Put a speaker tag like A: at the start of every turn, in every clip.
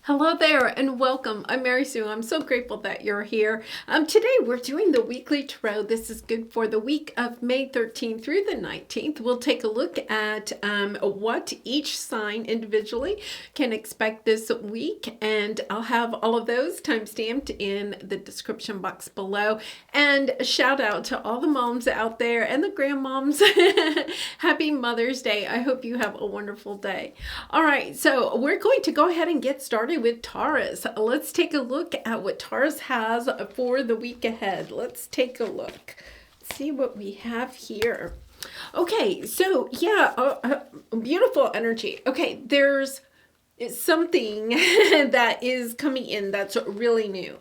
A: Hello there and welcome. I'm Mary Sue. I'm so grateful that you're here. Today we're doing the weekly tarot. This is good for the week of May 13th through the 19th. We'll take a look at what each sign individually can expect this week, and I'll have all of those time-stamped in the description box below. And a shout out to all the moms out there and the grandmoms. Happy Mother's Day. I hope you have a wonderful day. All right, so we're going to go ahead and get started with Taurus. Let's take a look at what Taurus has for the week ahead. Let's take a look. See what we have here. Okay, so yeah, beautiful energy. Okay, there's something that is coming in that's really new,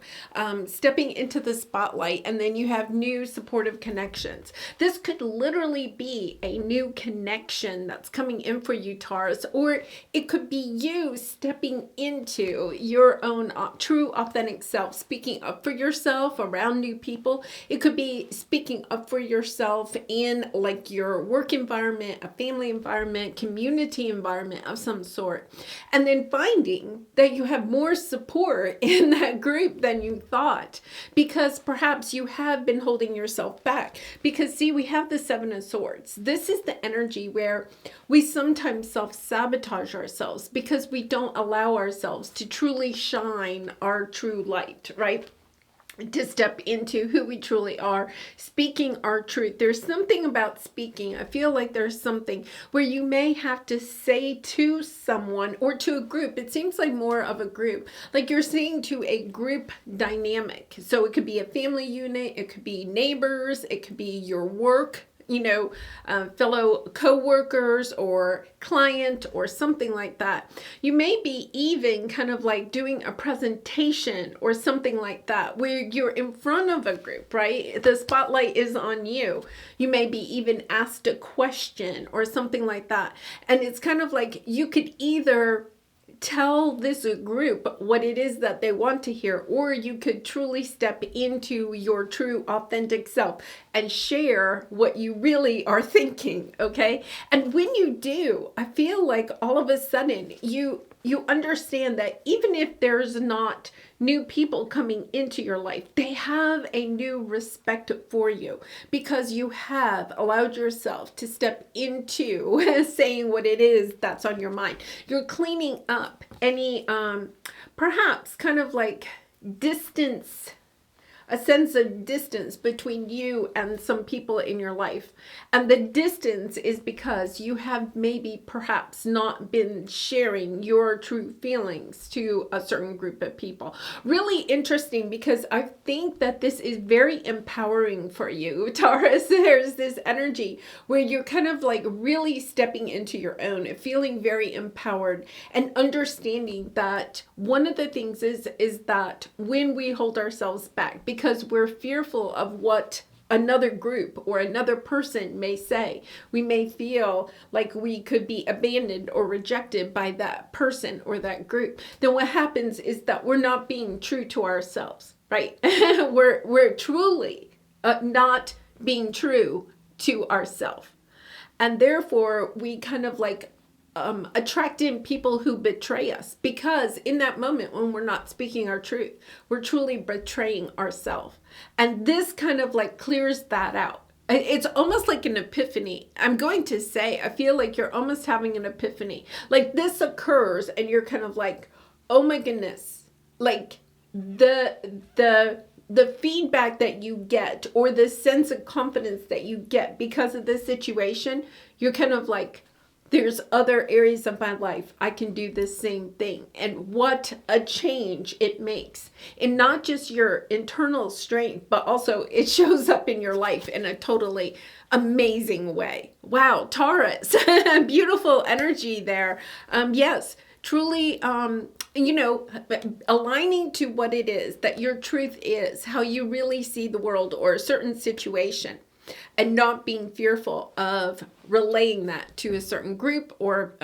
A: stepping into the spotlight, and then you have new supportive connections. This could literally be a new connection that's coming in for you, Taurus, or it could be you stepping into your own true authentic self, speaking up for yourself around new people. It could be speaking up for yourself in like your work environment, a family environment, community environment of some sort. And then finding that you have more support in that group than you thought, because perhaps you have been holding yourself back. Because see, we have the Seven of Swords. This is the energy where we sometimes self-sabotage ourselves because we don't allow ourselves to truly shine our true light, right? To step into who we truly are, speaking our truth. There's something about speaking. I feel like there's something where you may have to say to someone or to a group. It seems like more of a group, like you're saying to a group dynamic. So it could be a family unit, it could be neighbors, it could be your work, fellow co-workers or client or something like that. You may be even kind of like doing a presentation or something like that where you're in front of a group, right? The spotlight is on you. You may be even asked a question or something like that. And it's kind of like you could either tell this group what it is that they want to hear, or you could truly step into your true authentic self and share what you really are thinking, okay? And when you do, I feel like all of a sudden you understand that even if there's not new people coming into your life, they have a new respect for you because you have allowed yourself to step into saying what it is that's on your mind. You're cleaning up any perhaps kind of like distance, a sense of distance between you and some people in your life. And the distance is because you have maybe perhaps not been sharing your true feelings to a certain group of people. Really interesting, because I think that this is very empowering for you, Taurus. There's this energy where you're kind of like really stepping into your own, feeling very empowered, and understanding that one of the things is that when we hold ourselves back, because we're fearful of what another group or another person may say, we may feel like we could be abandoned or rejected by that person or that group. Then what happens is that we're not being true to ourselves, right? we're truly not being true to ourselves. And therefore we kind of like attract in people who betray us, because in that moment when we're not speaking our truth, we're truly betraying ourselves. And this kind of like clears that out. It's almost like an epiphany. I'm going to say, I feel like you're almost having an epiphany. Like this occurs and you're kind of like, oh my goodness, like the feedback that you get, or the sense of confidence that you get because of this situation, you're kind of like, there's other areas of my life I can do the same thing. And what a change it makes in not just your internal strength, but also it shows up in your life in a totally amazing way. Wow, Taurus, beautiful energy there. Yes, truly, aligning to what it is that your truth is, how you really see the world or a certain situation, and not being fearful of relaying that to a certain group or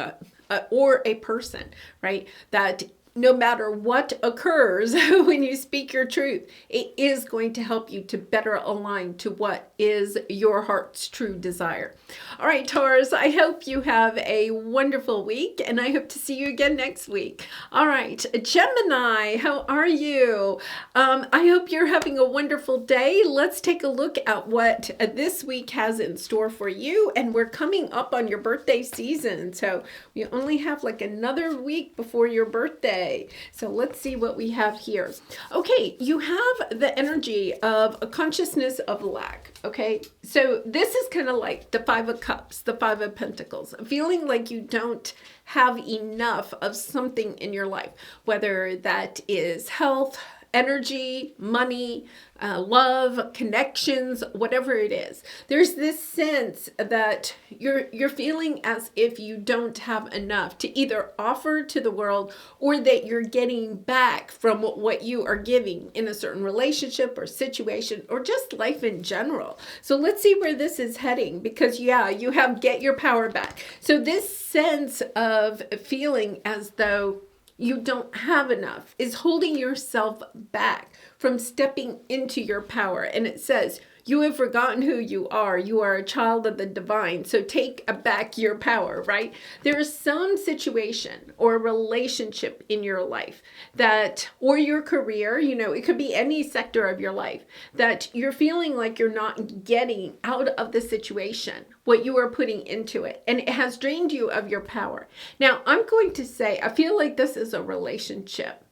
A: a person, right? That no matter what occurs when you speak your truth, it is going to help you to better align to what is your heart's true desire. All right, Taurus, I hope you have a wonderful week, and I hope to see you again next week. All right, Gemini, how are you? I hope you're having a wonderful day. Let's take a look at what this week has in store for you, and we're coming up on your birthday season, so we only have like another week before your birthday. So let's see what we have here. Okay, you have the energy of a consciousness of lack. Okay, so this is kind of like the Five of Cups, the Five of Pentacles, feeling like you don't have enough of something in your life, whether that is health, energy, money, love, connections, whatever it is. There's this sense that you're feeling as if you don't have enough to either offer to the world, or that you're getting back from what you are giving in a certain relationship or situation, or just life in general. So let's see where this is heading, because yeah, you have get your power back. So this sense of feeling as though you don't have enough is holding yourself back from stepping into your power. And it says, you have forgotten who you are. You are a child of the divine. So take back your power, right? There is some situation or relationship in your life that, or your career, you know, it could be any sector of your life, that you're feeling like you're not getting out of the situation what you are putting into it. And it has drained you of your power. Now, I'm going to say, I feel like this is a relationship.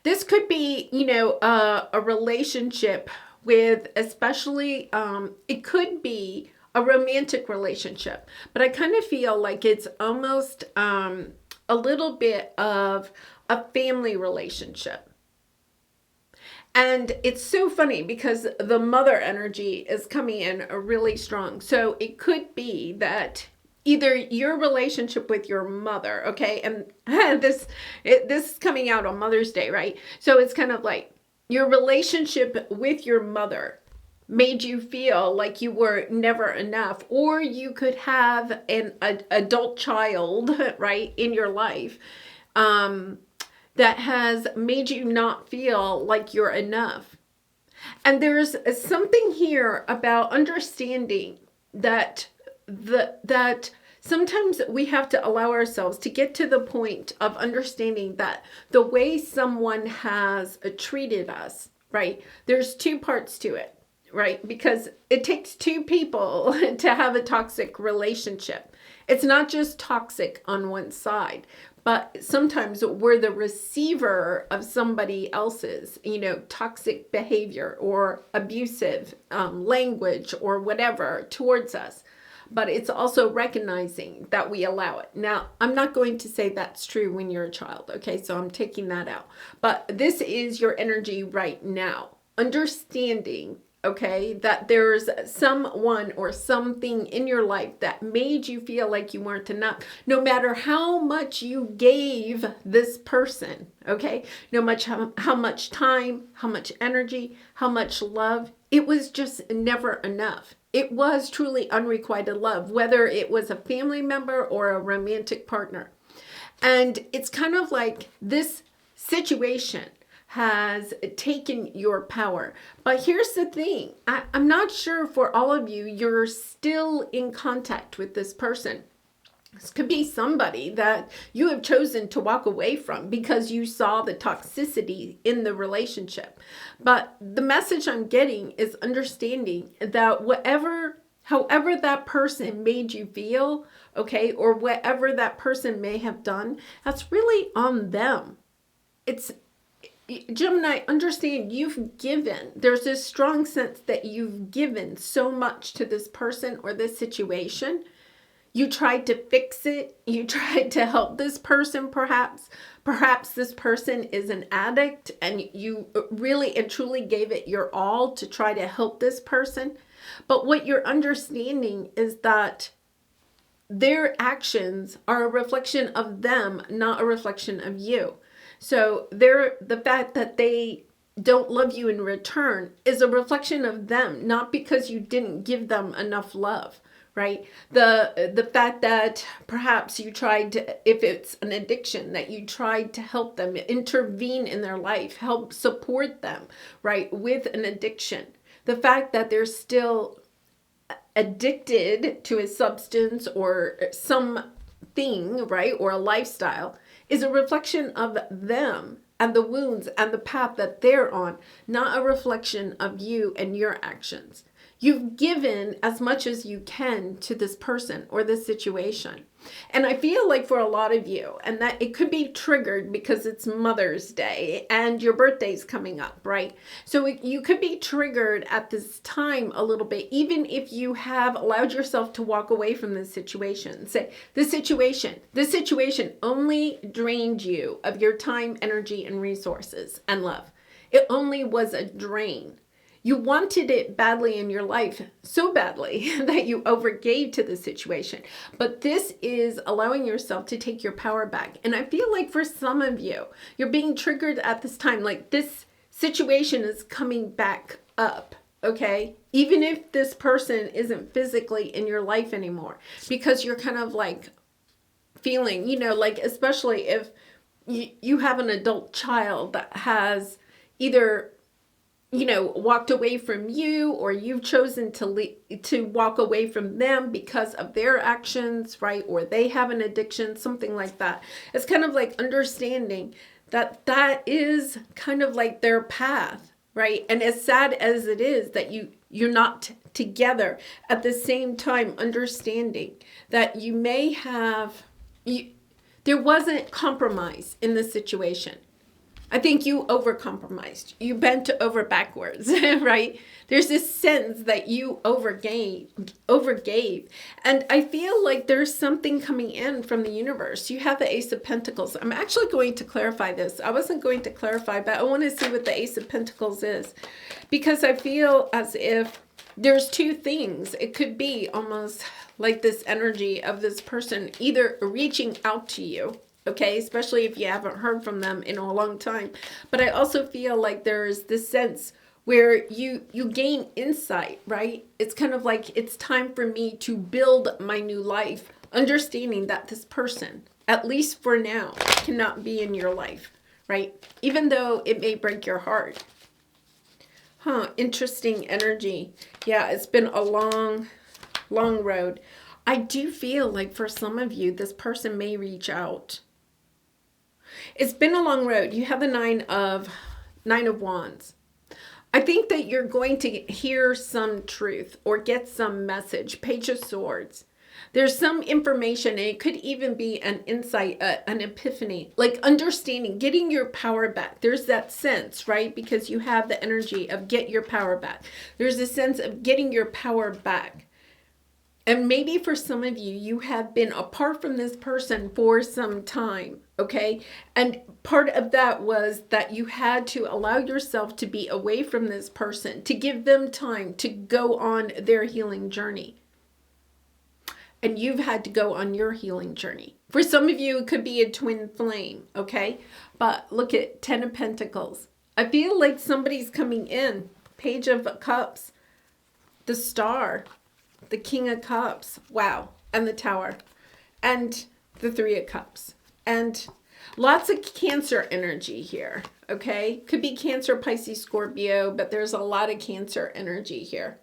A: This could be, you know, a relationship with, especially, it could be a romantic relationship, but I kind of feel like it's almost a little bit of a family relationship. And it's so funny because the mother energy is coming in really strong. So it could be that either your relationship with your mother, okay, and this is coming out on Mother's Day, right? So it's kind of like your relationship with your mother made you feel like you were never enough, or you could have an adult child, right, in your life, that has made you not feel like you're enough. And there's something here about understanding that that sometimes we have to allow ourselves to get to the point of understanding that the way someone has treated us, right? There's two parts to it, right? Because it takes two people to have a toxic relationship. It's not just toxic on one side, but sometimes we're the receiver of somebody else's, you know, toxic behavior or abusive language or whatever towards us. But it's also recognizing that we allow it. Now, I'm not going to say that's true when you're a child, okay? So I'm taking that out. But this is your energy right now. Understanding, okay, that there's someone or something in your life that made you feel like you weren't enough, no matter how much you gave this person, okay? No matter how much time, how much energy, how much love, it was just never enough. It was truly unrequited love, whether it was a family member or a romantic partner. And it's kind of like this situation has taken your power. But here's the thing. I'm not sure for all of you, you're still in contact with this person. This could be somebody that you have chosen to walk away from because you saw the toxicity in the relationship. But the message I'm getting is understanding that however that person made you feel, okay, or whatever that person may have done, that's really on them. It's Gemini, understand you've given. There's this strong sense that you've given so much to this person or this situation. You tried to fix it. You tried to help this person, perhaps. Perhaps this person is an addict and you really and truly gave it your all to try to help this person. But what you're understanding is that their actions are a reflection of them, not a reflection of you. So the fact that they don't love you in return is a reflection of them, not because you didn't give them enough love. right? The fact that perhaps you tried to, if it's an addiction, that you tried to help them, intervene in their life, help support them, right, with an addiction. The fact that they're still addicted to a substance or something, right, or a lifestyle, is a reflection of them and the wounds and the path that they're on, not a reflection of you and your actions. You've given as much as you can to this person or this situation. And I feel like for a lot of you, and that it could be triggered because it's Mother's Day and your birthday's coming up, right? So you could be triggered at this time a little bit, even if you have allowed yourself to walk away from this situation. Say, this situation only drained you of your time, energy, and resources and love. It only was a drain. You wanted it badly in your life, so badly that you overgave to the situation. But this is allowing yourself to take your power back. And I feel like for some of you, you're being triggered at this time. Like this situation is coming back up, okay? Even if this person isn't physically in your life anymore. Because you're kind of like feeling, you know, like especially if you have an adult child that has either, you know, walked away from you, or you've chosen to walk away from them because of their actions, right? Or they have an addiction, something like that. It's kind of like understanding that that is kind of like their path, right? And as sad as it is that you're not together, at the same time understanding that you may have, there wasn't compromise in the situation. I think you overcompromised. You bent over backwards, right? There's this sense that you overgave. And I feel like there's something coming in from the universe. You have the Ace of Pentacles. I'm actually going to clarify this. I wasn't going to clarify, but I want to see what the Ace of Pentacles is. Because I feel as if there's two things. It could be almost like this energy of this person either reaching out to you, okay, especially if you haven't heard from them in a long time. But I also feel like there's this sense where you gain insight, right? It's kind of like, it's time for me to build my new life, understanding that this person, at least for now, cannot be in your life, right? Even though it may break your heart. Interesting energy. Yeah, it's been a long road. I do feel like for some of you, this person may reach out. It's been a long road. You have the Nine of Wands. I think that you're going to hear some truth or get some message. Page of Swords. There's some information, and it could even be an insight, an epiphany, like understanding, getting your power back. There's that sense, right? Because you have the energy of get your power back. There's a sense of getting your power back. And maybe for some of you, you have been apart from this person for some time, okay? And part of that was that you had to allow yourself to be away from this person, to give them time to go on their healing journey. And you've had to go on your healing journey. For some of you, it could be a twin flame, okay? But look at Ten of Pentacles. I feel like somebody's coming in. Page of Cups, the Star, the King of Cups, wow, and the Tower, and the Three of Cups, and lots of Cancer energy here, okay? Could be Cancer, Pisces, Scorpio, but there's a lot of Cancer energy here,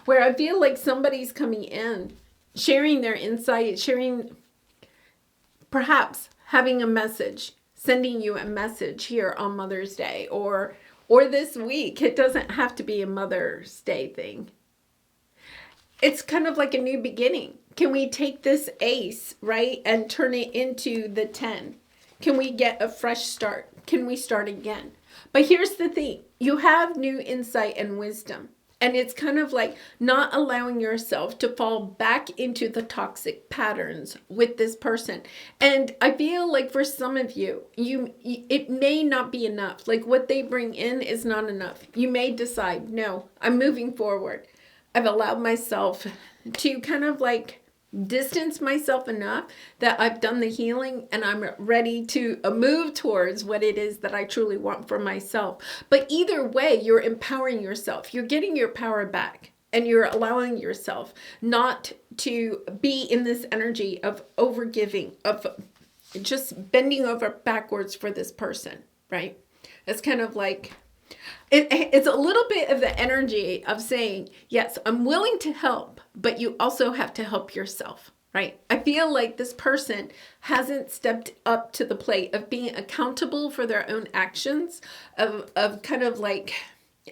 A: where I feel like somebody's coming in, sharing their insight, sharing, perhaps having a message, sending you a message here on Mother's Day, or this week. It doesn't have to be a Mother's Day thing. It's kind of like a new beginning. Can we take this ace, right, and turn it into the 10? Can we get a fresh start? Can we start again? But here's the thing. You have new insight and wisdom. And it's kind of like not allowing yourself to fall back into the toxic patterns with this person. And I feel like for some of you, it may not be enough. Like what they bring in is not enough. You may decide, no, I'm moving forward. I've allowed myself to kind of like distance myself enough that I've done the healing and I'm ready to move towards what it is that I truly want for myself. But either way, you're empowering yourself. You're getting your power back. and you're allowing yourself not to be in this energy of overgiving, of just bending over backwards for this person, right? It's kind of like, it's a little bit of the energy of saying, yes, I'm willing to help, but you also have to help yourself, right? I feel like this person hasn't stepped up to the plate of being accountable for their own actions, of kind of like,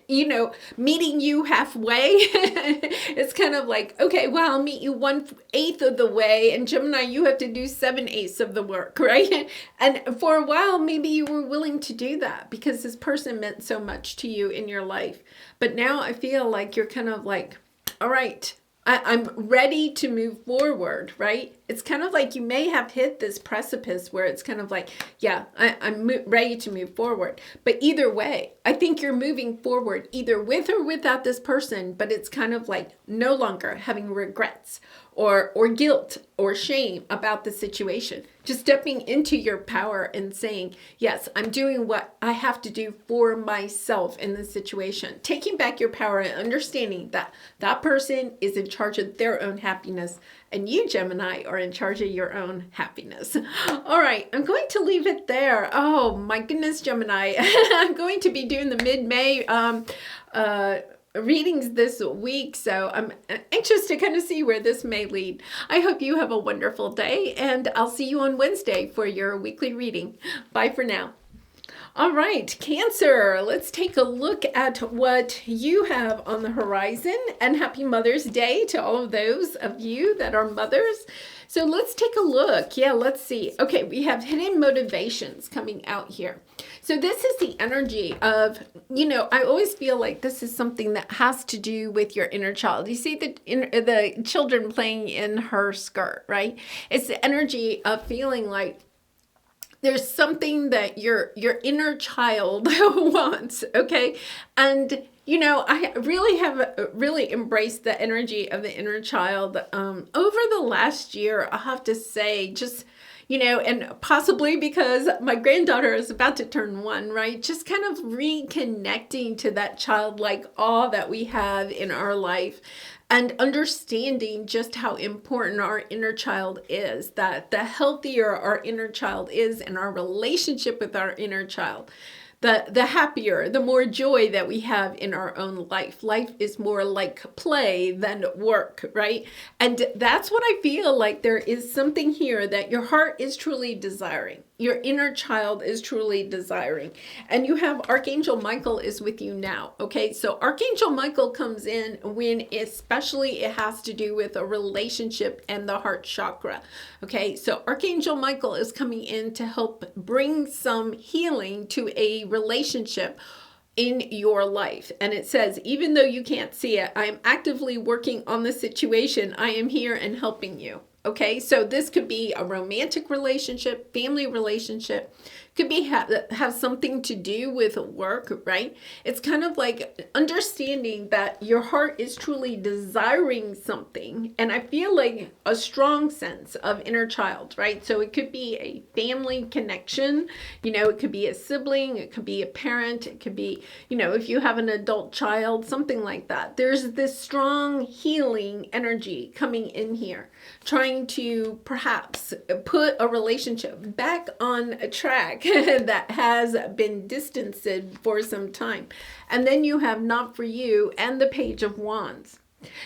A: you know, meeting you halfway. It's kind of like, okay, well, I'll meet you 1/8 of the way, and Gemini, you have to do 7/8 of the work, right? And for a while, maybe you were willing to do that because this person meant so much to you in your life. But now I feel like you're kind of like, all right, I'm ready to move forward, right? It's kind of like you may have hit this precipice where it's kind of like, yeah, I'm ready to move forward. But either way, I think you're moving forward either with or without this person, but it's kind of like no longer having regrets or guilt or shame about the situation. Just stepping into your power and saying, yes, I'm doing what I have to do for myself in this situation. Taking back your power and understanding that that person is in charge of their own happiness, and you, Gemini, are in charge of your own happiness. All right, I'm going to leave it there. Oh my goodness, Gemini. I'm going to be doing the mid-May readings this week, so I'm anxious to kind of see where this may lead. I hope you have a wonderful day, and I'll see you on Wednesday for your weekly reading. Bye for now. All right, Cancer, let's take a look at what you have on the horizon, and happy Mother's Day to all of those of you that are mothers. So let's take a look. Yeah, let's see. Okay, we have hidden motivations coming out here. So this is the energy of, you know, I always feel like this is something that has to do with your inner child. You see the children playing in her skirt, right? It's the energy of feeling like there's something that your inner child wants, okay? And, you know, I really have really embraced the energy of the inner child over the last year, I'll have to say, just, you know, and possibly because my granddaughter is about to turn 1, right? Just kind of reconnecting to that childlike awe that we have in our life, and understanding just how important our inner child is, that the healthier our inner child is and our relationship with our inner child, the happier, the more joy that we have in our own life. Life is more like play than work, right? And that's what I feel like there is something here that your heart is truly desiring. Your inner child is truly desiring. And you have Archangel Michael is with you now, okay? So Archangel Michael comes in when especially it has to do with a relationship and the heart chakra, okay? So Archangel Michael is coming in to help bring some healing to a relationship in your life. And it says, even though you can't see it, I am actively working on the situation. I am here and helping you. Okay, so this could be a romantic relationship, family relationship, could be have something to do with work, right? It's kind of like understanding that your heart is truly desiring something, and I feel like a strong sense of inner child, right? So it could be a family connection, you know, it could be a sibling, it could be a parent, it could be, you know, if you have an adult child, something like that. There's this strong healing energy coming in here, trying to perhaps put a relationship back on a track that has been distanced for some time. And then you have Not For You and the Page of Wands.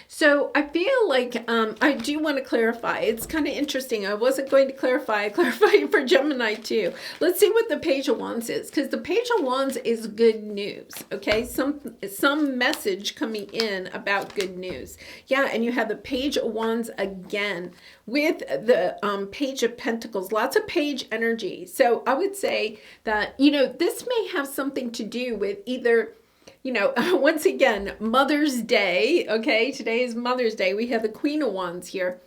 A: So I feel like I do want to clarify. It's kind of interesting. I wasn't going to clarify. I clarified for Gemini too. Let's see what the Page of Wands is, because the Page of Wands is good news. Okay, some message coming in about good news. Yeah, and you have the Page of Wands again with the Page of Pentacles. Lots of page energy. So I would say that, you know, this may have something to do with either, you know, once again, Mother's Day, okay? Today is Mother's Day. We have the Queen of Wands here.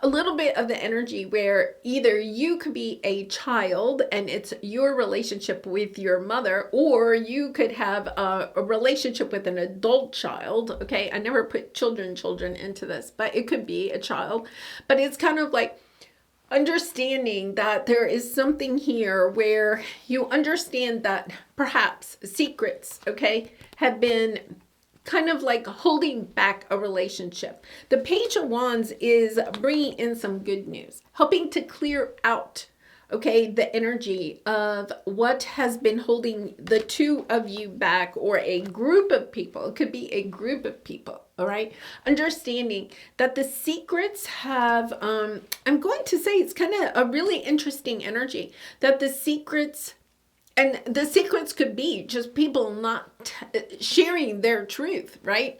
A: A little bit of the energy where either you could be a child and it's your relationship with your mother, or you could have a relationship with an adult child, okay? I never put children into this, but it could be a child. But it's kind of like understanding that there is something here where you understand that perhaps secrets, okay, have been kind of like holding back a relationship. The Page of Wands is bringing in some good news, helping to clear out, okay, the energy of what has been holding the two of you back, or a group of people. It could be a group of people, all right? Understanding that the secrets have, I'm going to say it's kind of a really interesting energy, that the secrets, and the secrets could be just people not sharing their truth, right?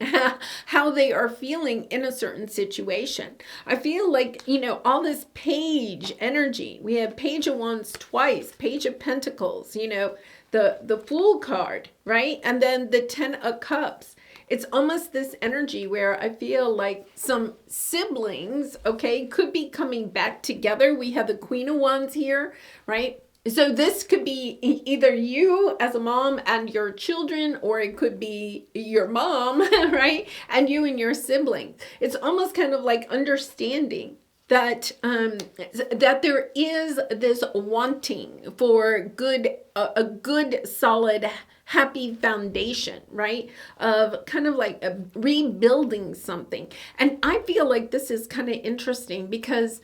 A: How they are feeling in a certain situation. I feel like, you know, all this page energy. We have Page of Wands twice, Page of Pentacles, you know, the Fool card, right? And then the 10 of Cups. It's almost this energy where I feel like some siblings, okay, could be coming back together. We have the Queen of Wands here, right? So this could be either you as a mom and your children, or it could be your mom, right? And you and your siblings. It's almost kind of like understanding that that there is this wanting for good, a good, solid, happy foundation, right? Of kind of like rebuilding something. And I feel like this is kind of interesting because,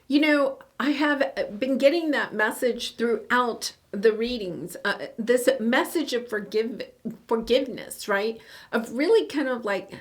A: you know, I have been getting that message throughout the readings, this message of forgiveness, right? Of really kind of like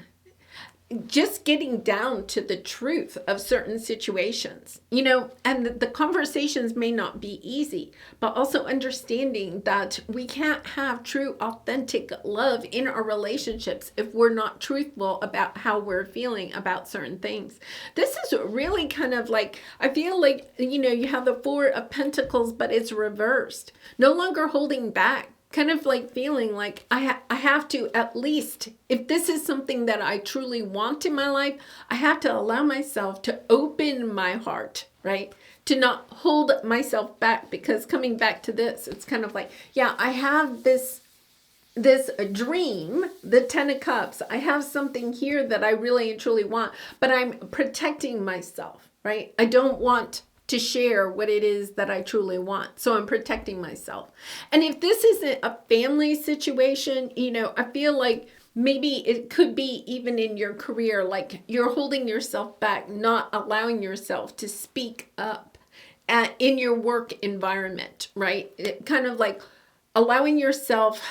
A: just getting down to the truth of certain situations, you know, and the conversations may not be easy, but also understanding that we can't have true, authentic love in our relationships if we're not truthful about how we're feeling about certain things. This is really kind of like, I feel like, you know, you have the Four of Pentacles, but it's reversed. No longer holding back. Kind of like feeling like I have to, at least, if this is something that I truly want in my life, I have to allow myself to open my heart, right? To not hold myself back, because coming back to this, it's kind of like, yeah, I have this dream, the 10 of Cups. I have something here that I really and truly want, but I'm protecting myself, right? I don't want to share what it is that I truly want. So I'm protecting myself. And if this isn't a family situation, you know, I feel like maybe it could be even in your career, like you're holding yourself back, not allowing yourself to speak up in your work environment, right? It kind of like allowing yourself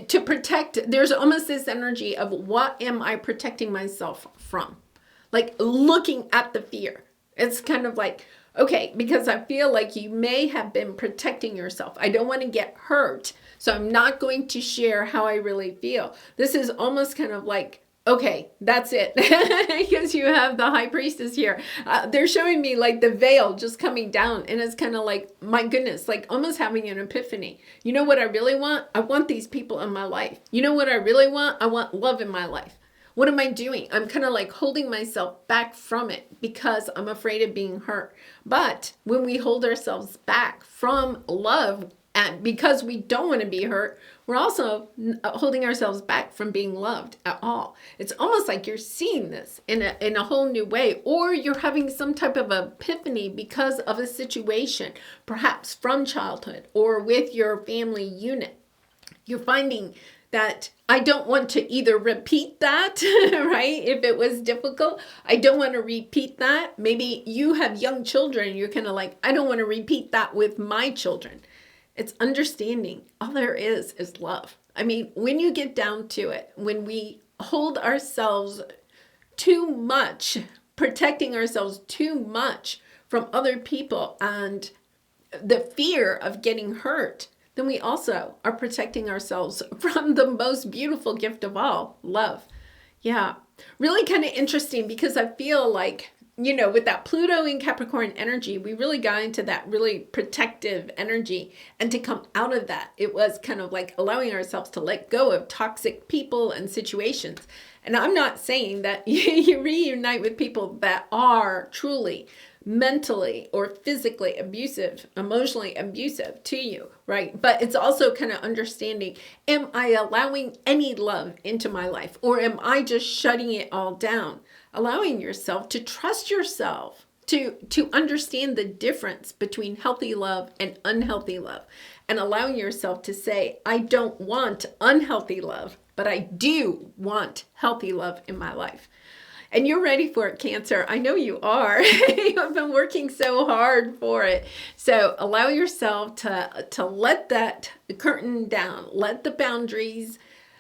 A: to protect. There's almost this energy of, what am I protecting myself from? Like looking at the fear. It's kind of like, okay, because I feel like you may have been protecting yourself. I don't want to get hurt, so I'm not going to share how I really feel. This is almost kind of like, okay, that's it. Because you have the High Priestess here. They're showing me like the veil just coming down, and it's kind of like, my goodness, like almost having an epiphany. You know what I really want? I want these people in my life. You know what I really want? I want love in my life. What am I doing? I'm kind of like holding myself back from it because I'm afraid of being hurt. But when we hold ourselves back from love, and because we don't want to be hurt, we're also holding ourselves back from being loved at all. It's almost like you're seeing this in a whole new way, or you're having some type of epiphany because of a situation, perhaps from childhood or with your family unit. You're finding that I don't want to either repeat that, right? If it was difficult, I don't want to repeat that. Maybe you have young children. You're kind of like, I don't want to repeat that with my children. It's understanding. All there is love. I mean, when you get down to it, when we hold ourselves too much, protecting ourselves too much from other people and the fear of getting hurt, then we also are protecting ourselves from the most beautiful gift of all, love. Yeah, really kind of interesting, because I feel like, you know, with that Pluto in Capricorn energy, we really got into that really protective energy. And to come out of that, it was kind of like allowing ourselves to let go of toxic people and situations. And I'm not saying that you reunite with people that are truly mentally or physically abusive, emotionally abusive to you, right? But it's also kind of understanding, am I allowing any love into my life, or am I just shutting it all down? Allowing yourself to trust yourself, to understand the difference between healthy love and unhealthy love. and allowing yourself to say, I don't want unhealthy love, but I do want healthy love in my life. And you're ready for it, Cancer. I know you are. You have been working so hard for it. So allow yourself to let that curtain down, let the boundaries.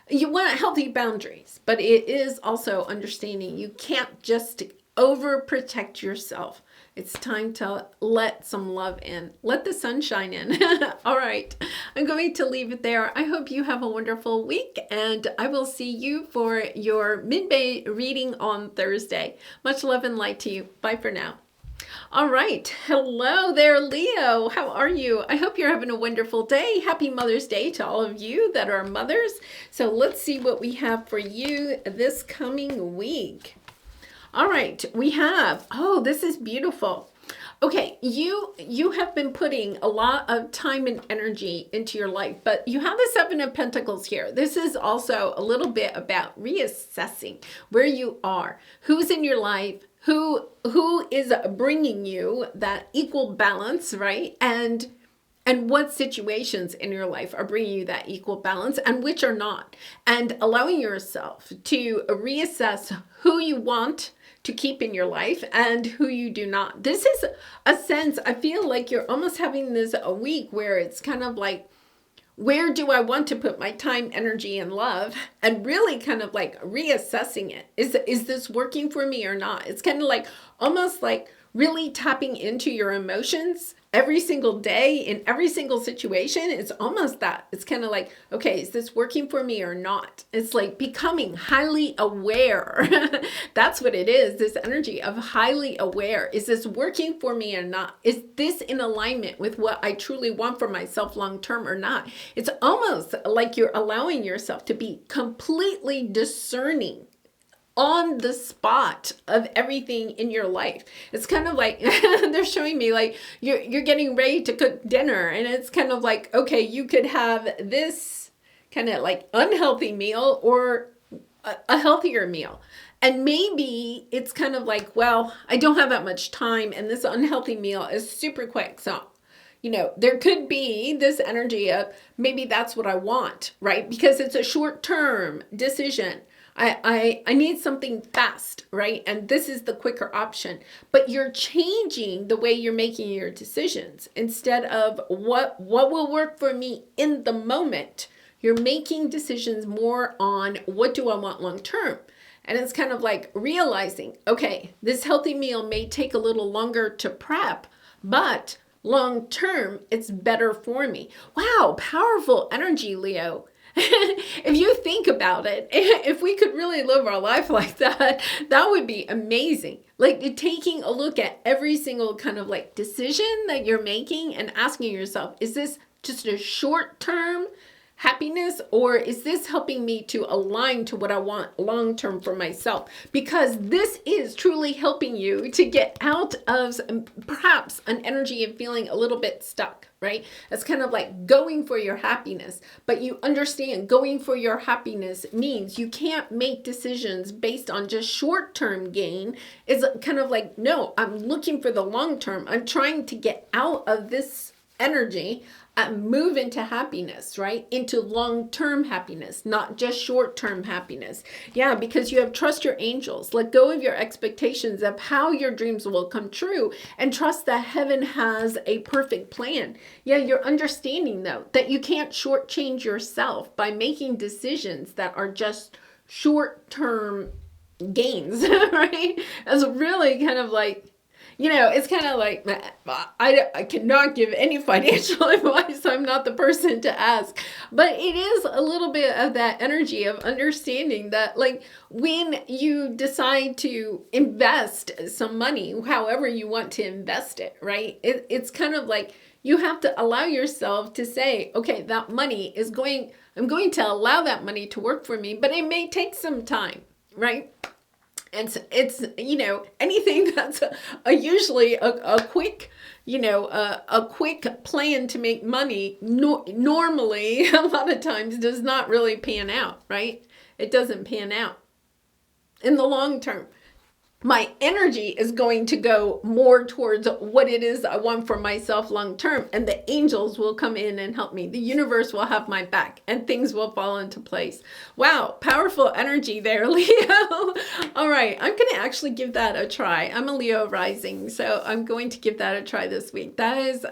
A: You want healthy boundaries, but it is also understanding you can't just overprotect yourself. It's time to let some love in. Let the sunshine in. All right. I'm going to leave it there. I hope you have a wonderful week, and I will see you for your midday reading on Thursday. Much love and light to you. Bye for now. All right. Hello there, Leo. How are you? I hope you're having a wonderful day. Happy Mother's Day to all of you that are mothers. So let's see what we have for you this coming week. All right, we have, oh, this is beautiful. Okay, you have been putting a lot of time and energy into your life, but you have the Seven of Pentacles here. This is also a little bit about reassessing where you are, who's in your life, who is bringing you that equal balance, right? And what situations in your life are bringing you that equal balance and which are not. And allowing yourself to reassess who you want to keep in your life and who you do not. This is a sense, I feel like you're almost having this a week where it's kind of like, where do I want to put my time, energy, and love? And really kind of like reassessing it. Is this working for me or not? It's kind of like, almost like really tapping into your emotions every single day in every single situation. It's almost that. It's kind of like, okay, is this working for me or not? It's like becoming highly aware. That's what it is, this energy of highly aware. Is this working for me or not? Is this in alignment with what I truly want for myself long term or not? It's almost like you're allowing yourself to be completely discerning on the spot of everything in your life. It's kind of like they're showing me like you're getting ready to cook dinner, and it's kind of like, okay, you could have this kind of like unhealthy meal or a healthier meal. And maybe it's kind of like, well, I don't have that much time and this unhealthy meal is super quick. So, you know, there could be this energy of maybe that's what I want, right? Because it's a short-term decision. I need something fast, right? And this is the quicker option. But you're changing the way you're making your decisions. Instead of what will work for me in the moment, you're making decisions more on what do I want long term. And it's kind of like realizing, okay, this healthy meal may take a little longer to prep, but long term, it's better for me. Wow, powerful energy, Leo. If you think about it, if we could really live our life like that, that would be amazing. Like taking a look at every single kind of like decision that you're making and asking yourself, is this just a short-term happiness, or is this helping me to align to what I want long-term for myself? Because this is truly helping you to get out of perhaps an energy of feeling a little bit stuck, right? It's kind of like going for your happiness, but you understand going for your happiness means you can't make decisions based on just short-term gain. It's kind of like, no, I'm looking for the long-term. I'm trying to get out of this energy, move into happiness, right? Into long-term happiness, not just short-term happiness. Yeah, because you have trust your angels. Let go of your expectations of how your dreams will come true and trust that heaven has a perfect plan. Yeah, you're understanding though that you can't shortchange yourself by making decisions that are just short-term gains, right? It's really kind of like, you know, it's kind of like, I cannot give any financial advice. I'm not the person to ask. But it is a little bit of that energy of understanding that, like, when you decide to invest some money, however you want to invest it, right? It's kind of like you have to allow yourself to say, okay, that money is I'm going to allow that money to work for me, but it may take some time, right? And it's, you know, anything that's usually a quick, you know, a quick plan to make money normally a lot of times does not really pan out, right? It doesn't pan out in the long term. my energy is going to go more towards what it is I want for myself long term, and the angels will come in and help me. The universe will have my back and things will fall into place. Wow, powerful energy there, Leo. All right, I'm going to actually give that a try. I'm a Leo rising, so I'm going to give that a try this week. That is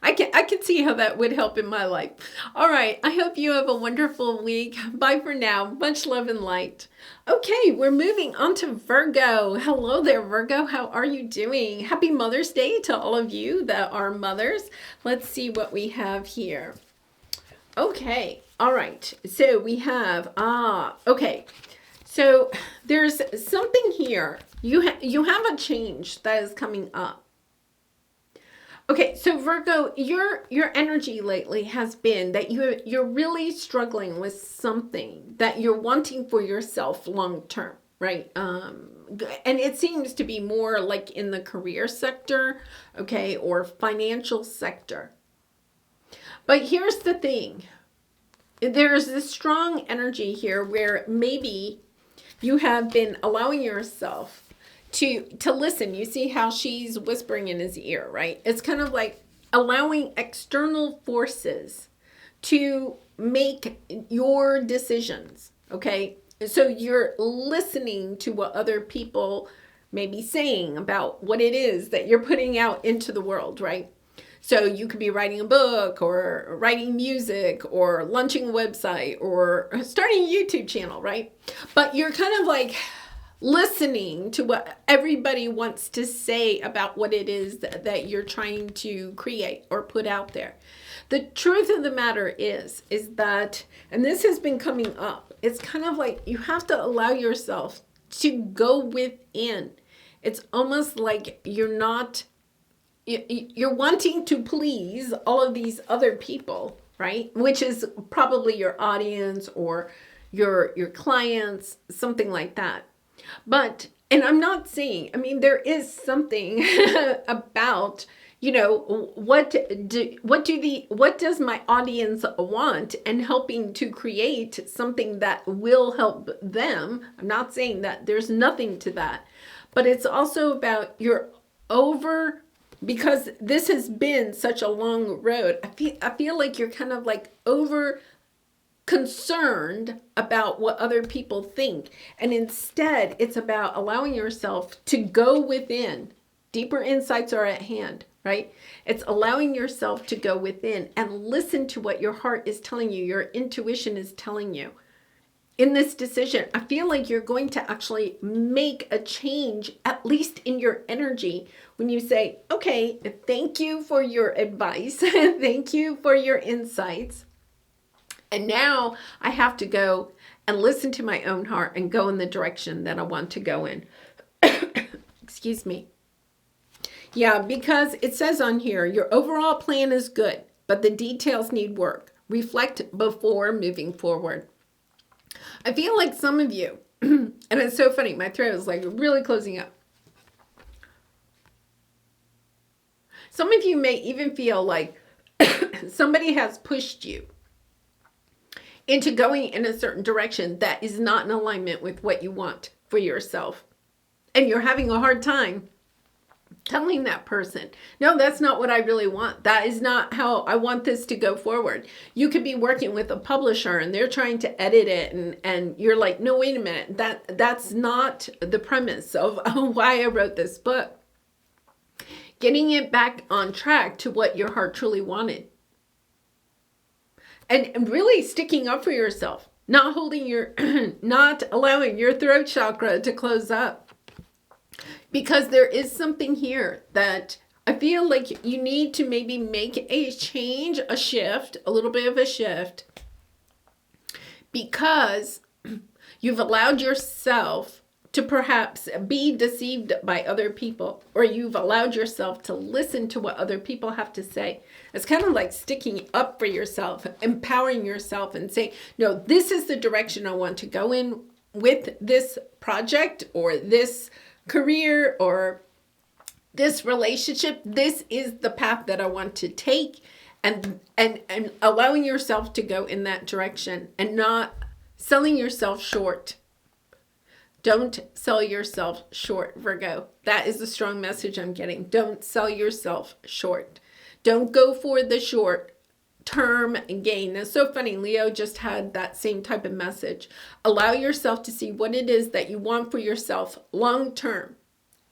A: I can see how that would help in my life. All right, I hope you have a wonderful week. Bye for now. Much love and light. Okay, we're moving on to Virgo. Hello there, Virgo. How are you doing? Happy Mother's Day to all of you that are mothers. Let's see what we have here. Okay, all right. So we have, okay. So there's something here. You have a change that is coming up. Okay, so Virgo, your energy lately has been that you're really struggling with something that you're wanting for yourself long term, right? And it seems to be more like in the career sector, okay, or financial sector. But here's the thing. There's this strong energy here where maybe you have been allowing yourself to listen. You see how she's whispering in his ear, right? It's kind of like allowing external forces to make your decisions, okay? So you're listening to what other people may be saying about what it is that you're putting out into the world, right? So you could be writing a book or writing music or launching a website or starting a YouTube channel, right? But you're kind of like listening to what everybody wants to say about what it is that you're trying to create or put out there. The truth of the matter is that, and this has been coming up, it's kind of like you have to allow yourself to go within. It's almost like you're wanting to please all of these other people, right? Which is probably your audience or your clients, something like that. But, and I'm not saying, I mean, there is something about, you know, what does my audience want, and helping to create something that will help them. I'm not saying that there's nothing to that, but it's also about because this has been such a long road. I feel like you're kind of like over concerned about what other people think, and instead it's about allowing yourself to go within. Deeper insights are at hand, right? It's allowing yourself to go within and listen to what your heart is telling you, your intuition is telling you. In this decision, I feel like you're going to actually make a change, at least in your energy, when you say, okay, thank you for your advice, thank you for your insights. And now I have to go and listen to my own heart and go in the direction that I want to go in. Excuse me. Yeah, because it says on here, your overall plan is good, but the details need work. Reflect before moving forward. I feel like some of you, and it's so funny, my throat is like really closing up. Some of you may even feel like somebody has pushed you into going in a certain direction that is not in alignment with what you want for yourself. And you're having a hard time telling that person, no, that's not what I really want. That is not how I want this to go forward. You could be working with a publisher and they're trying to edit it, and you're like, no, wait a minute. That's not the premise of why I wrote this book. Getting it back on track to what your heart truly wanted. And really sticking up for yourself, not allowing your throat chakra to close up. Because there is something here that I feel like you need to maybe make a change, a shift, a little bit of a shift. Because you've allowed yourself to perhaps be deceived by other people, or you've allowed yourself to listen to what other people have to say. It's kind of like sticking up for yourself, empowering yourself and saying, no, this is the direction I want to go in with this project or this career or this relationship. This is the path that I want to take, and allowing yourself to go in that direction and not selling yourself short Don't sell yourself short, Virgo. That is the strong message I'm getting. Don't sell yourself short. Don't go for the short term gain. That's so funny. Leo just had that same type of message. Allow yourself to see what it is that you want for yourself long term.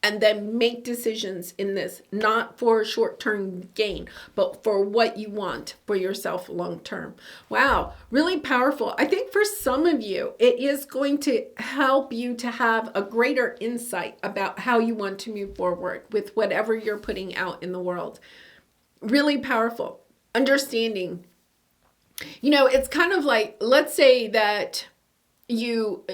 A: And then make decisions in this, not for short-term gain, but for what you want for yourself long-term. Wow, really powerful. I think for some of you, it is going to help you to have a greater insight about how you want to move forward with whatever you're putting out in the world. Really powerful. Understanding. You know, it's kind of like, let's say that you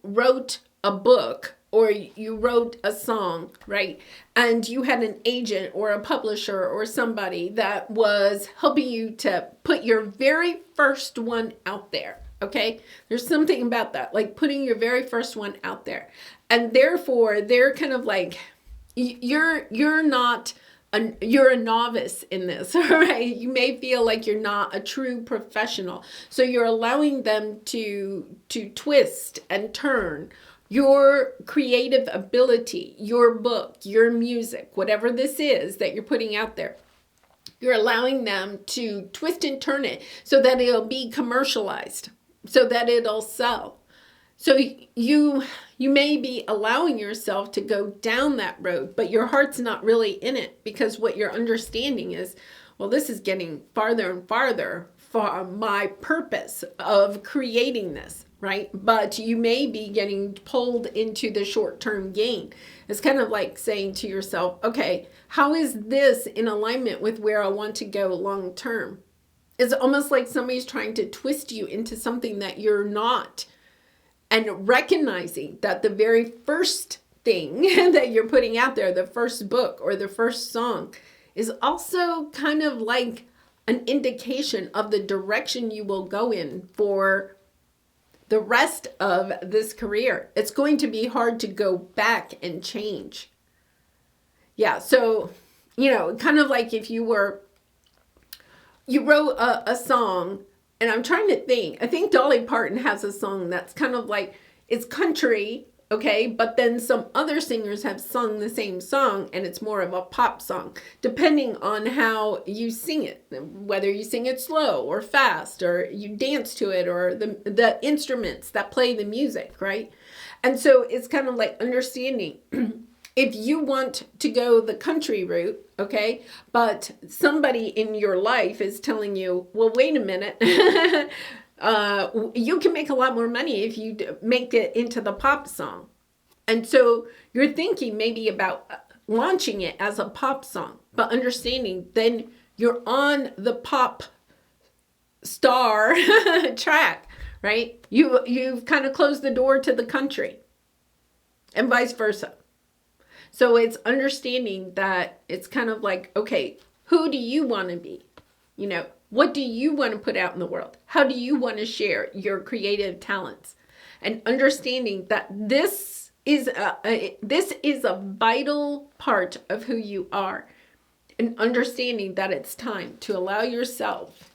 A: wrote a book, or you wrote a song, right? And you had an agent or a publisher or somebody that was helping you to put your very first one out there, okay? There's something about that, like putting your very first one out there. And therefore, they're kind of like, you're a novice in this, all right? You may feel like you're not a true professional. So you're allowing them to twist and turn your creative ability, your book, your music, whatever this is that you're putting out there. You're allowing them to twist and turn it so that it'll be commercialized, so that it'll sell. So you may be allowing yourself to go down that road, but your heart's not really in it, because what you're understanding is, well, this is getting farther and farther from my purpose of creating this. Right? But you may be getting pulled into the short-term gain. It's kind of like saying to yourself, okay, how is this in alignment with where I want to go long-term? It's almost like somebody's trying to twist you into something that you're not. And recognizing that the very first thing that you're putting out there, the first book or the first song, is also kind of like an indication of the direction you will go in for the rest of this career. It's going to be hard to go back and change. Yeah, so, you know, kind of like if you wrote a song, and I'm trying to think, I think Dolly Parton has a song that's kind of like, it's country, okay, but then some other singers have sung the same song, and it's more of a pop song, depending on how you sing it, whether you sing it slow or fast, or you dance to it, or the instruments that play the music, right? And so it's kind of like understanding if you want to go the country route, okay, but somebody in your life is telling you, well, wait a minute, you can make a lot more money if you make it into the pop song. And so you're thinking maybe about launching it as a pop song, but understanding then you're on the pop star track, right? You've kind of closed the door to the country, and vice versa. So it's understanding that it's kind of like, okay, who do you want to be? You know, what do you want to put out in the world? How do you want to share your creative talents? And understanding that this is a vital part of who you are. And understanding that it's time to allow yourself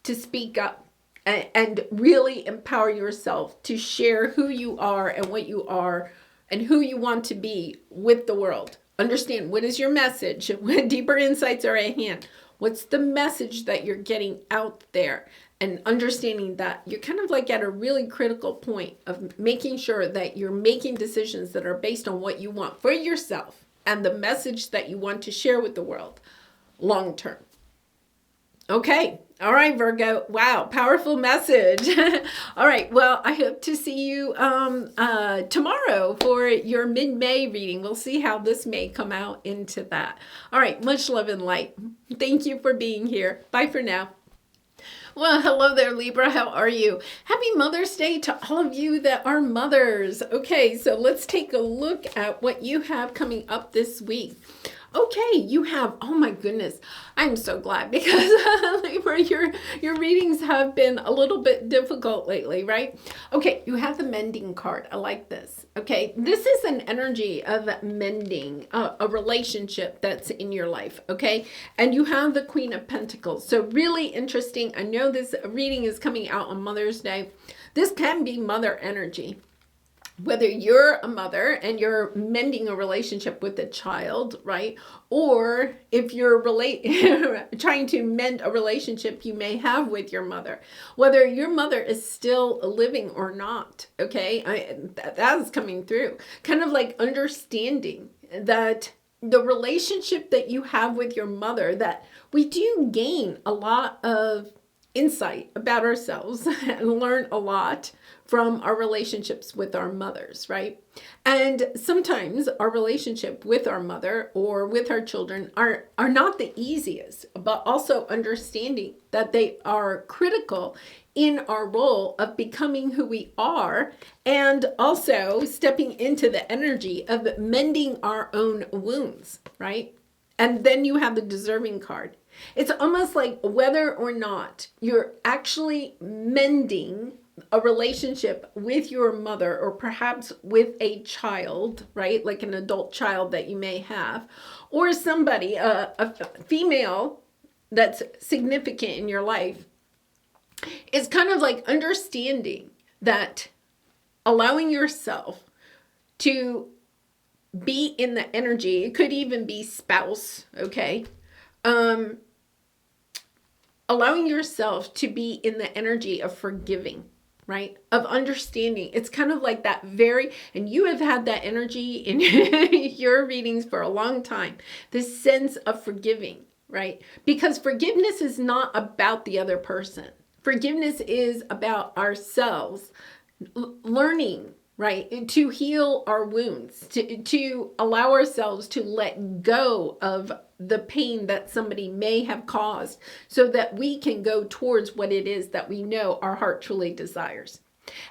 A: to speak up and really empower yourself to share who you are and what you are and who you want to be with the world. Understand, what is your message? Deeper insights are at hand. What's the message that you're getting out there? And understanding that you're kind of like at a really critical point of making sure that you're making decisions that are based on what you want for yourself and the message that you want to share with the world long term. Okay. All right, Virgo. Wow. Powerful message. All right. Well, I hope to see you tomorrow for your mid-May reading. We'll see how this may come out into that. All right. Much love and light. Thank you for being here. Bye for now. Well, hello there, Libra. How are you? Happy Mother's Day to all of you that are mothers. Okay, so let's take a look at what you have coming up this week. Okay, you have, oh my goodness, I'm so glad because Libra, your readings have been a little bit difficult lately, right? Okay, you have the mending card. I like this. Okay, this is an energy of mending a relationship that's in your life, okay? And you have the Queen of Pentacles. So really interesting. I know this reading is coming out on Mother's Day. This can be mother energy. whether you're a mother and you're mending a relationship with a child, right? Or if you're trying to mend a relationship you may have with your mother, whether your mother is still living or not, okay? That is coming through. Kind of like understanding that the relationship that you have with your mother, that we do gain a lot of insight about ourselves and learn a lot from our relationships with our mothers, right? And sometimes our relationship with our mother or with our children are not the easiest, but also understanding that they are critical in our role of becoming who we are, and also stepping into the energy of mending our own wounds, right? And then you have the deserving card. It's almost like whether or not you're actually mending a relationship with your mother, or perhaps with a child, right? Like an adult child that you may have, or somebody, a female that's significant in your life. It's kind of like understanding that allowing yourself to be in the energy, it could even be spouse, okay? Allowing yourself to be in the energy of forgiving, right? Of understanding. It's kind of like that and you have had that energy in your readings for a long time, this sense of forgiving, right? Because forgiveness is not about the other person. Forgiveness is about ourselves learning, right? To heal our wounds, to allow ourselves to let go of the pain that somebody may have caused, so that we can go towards what it is that we know our heart truly desires.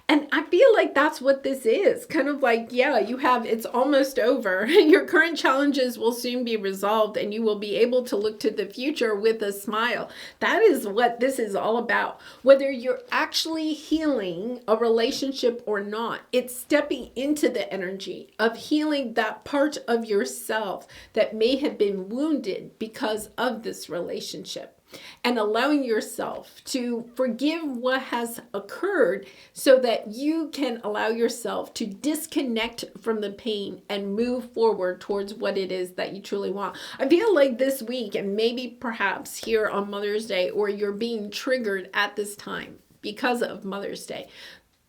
A: And I feel like that's what this is. Kind of like, yeah, it's almost over. Your current challenges will soon be resolved, and you will be able to look to the future with a smile. That is what this is all about. Whether you're actually healing a relationship or not, it's stepping into the energy of healing that part of yourself that may have been wounded because of this relationship, and allowing yourself to forgive what has occurred, so that you can allow yourself to disconnect from the pain and move forward towards what it is that you truly want. I feel like this week, and maybe perhaps here on Mother's Day, or you're being triggered at this time because of Mother's Day,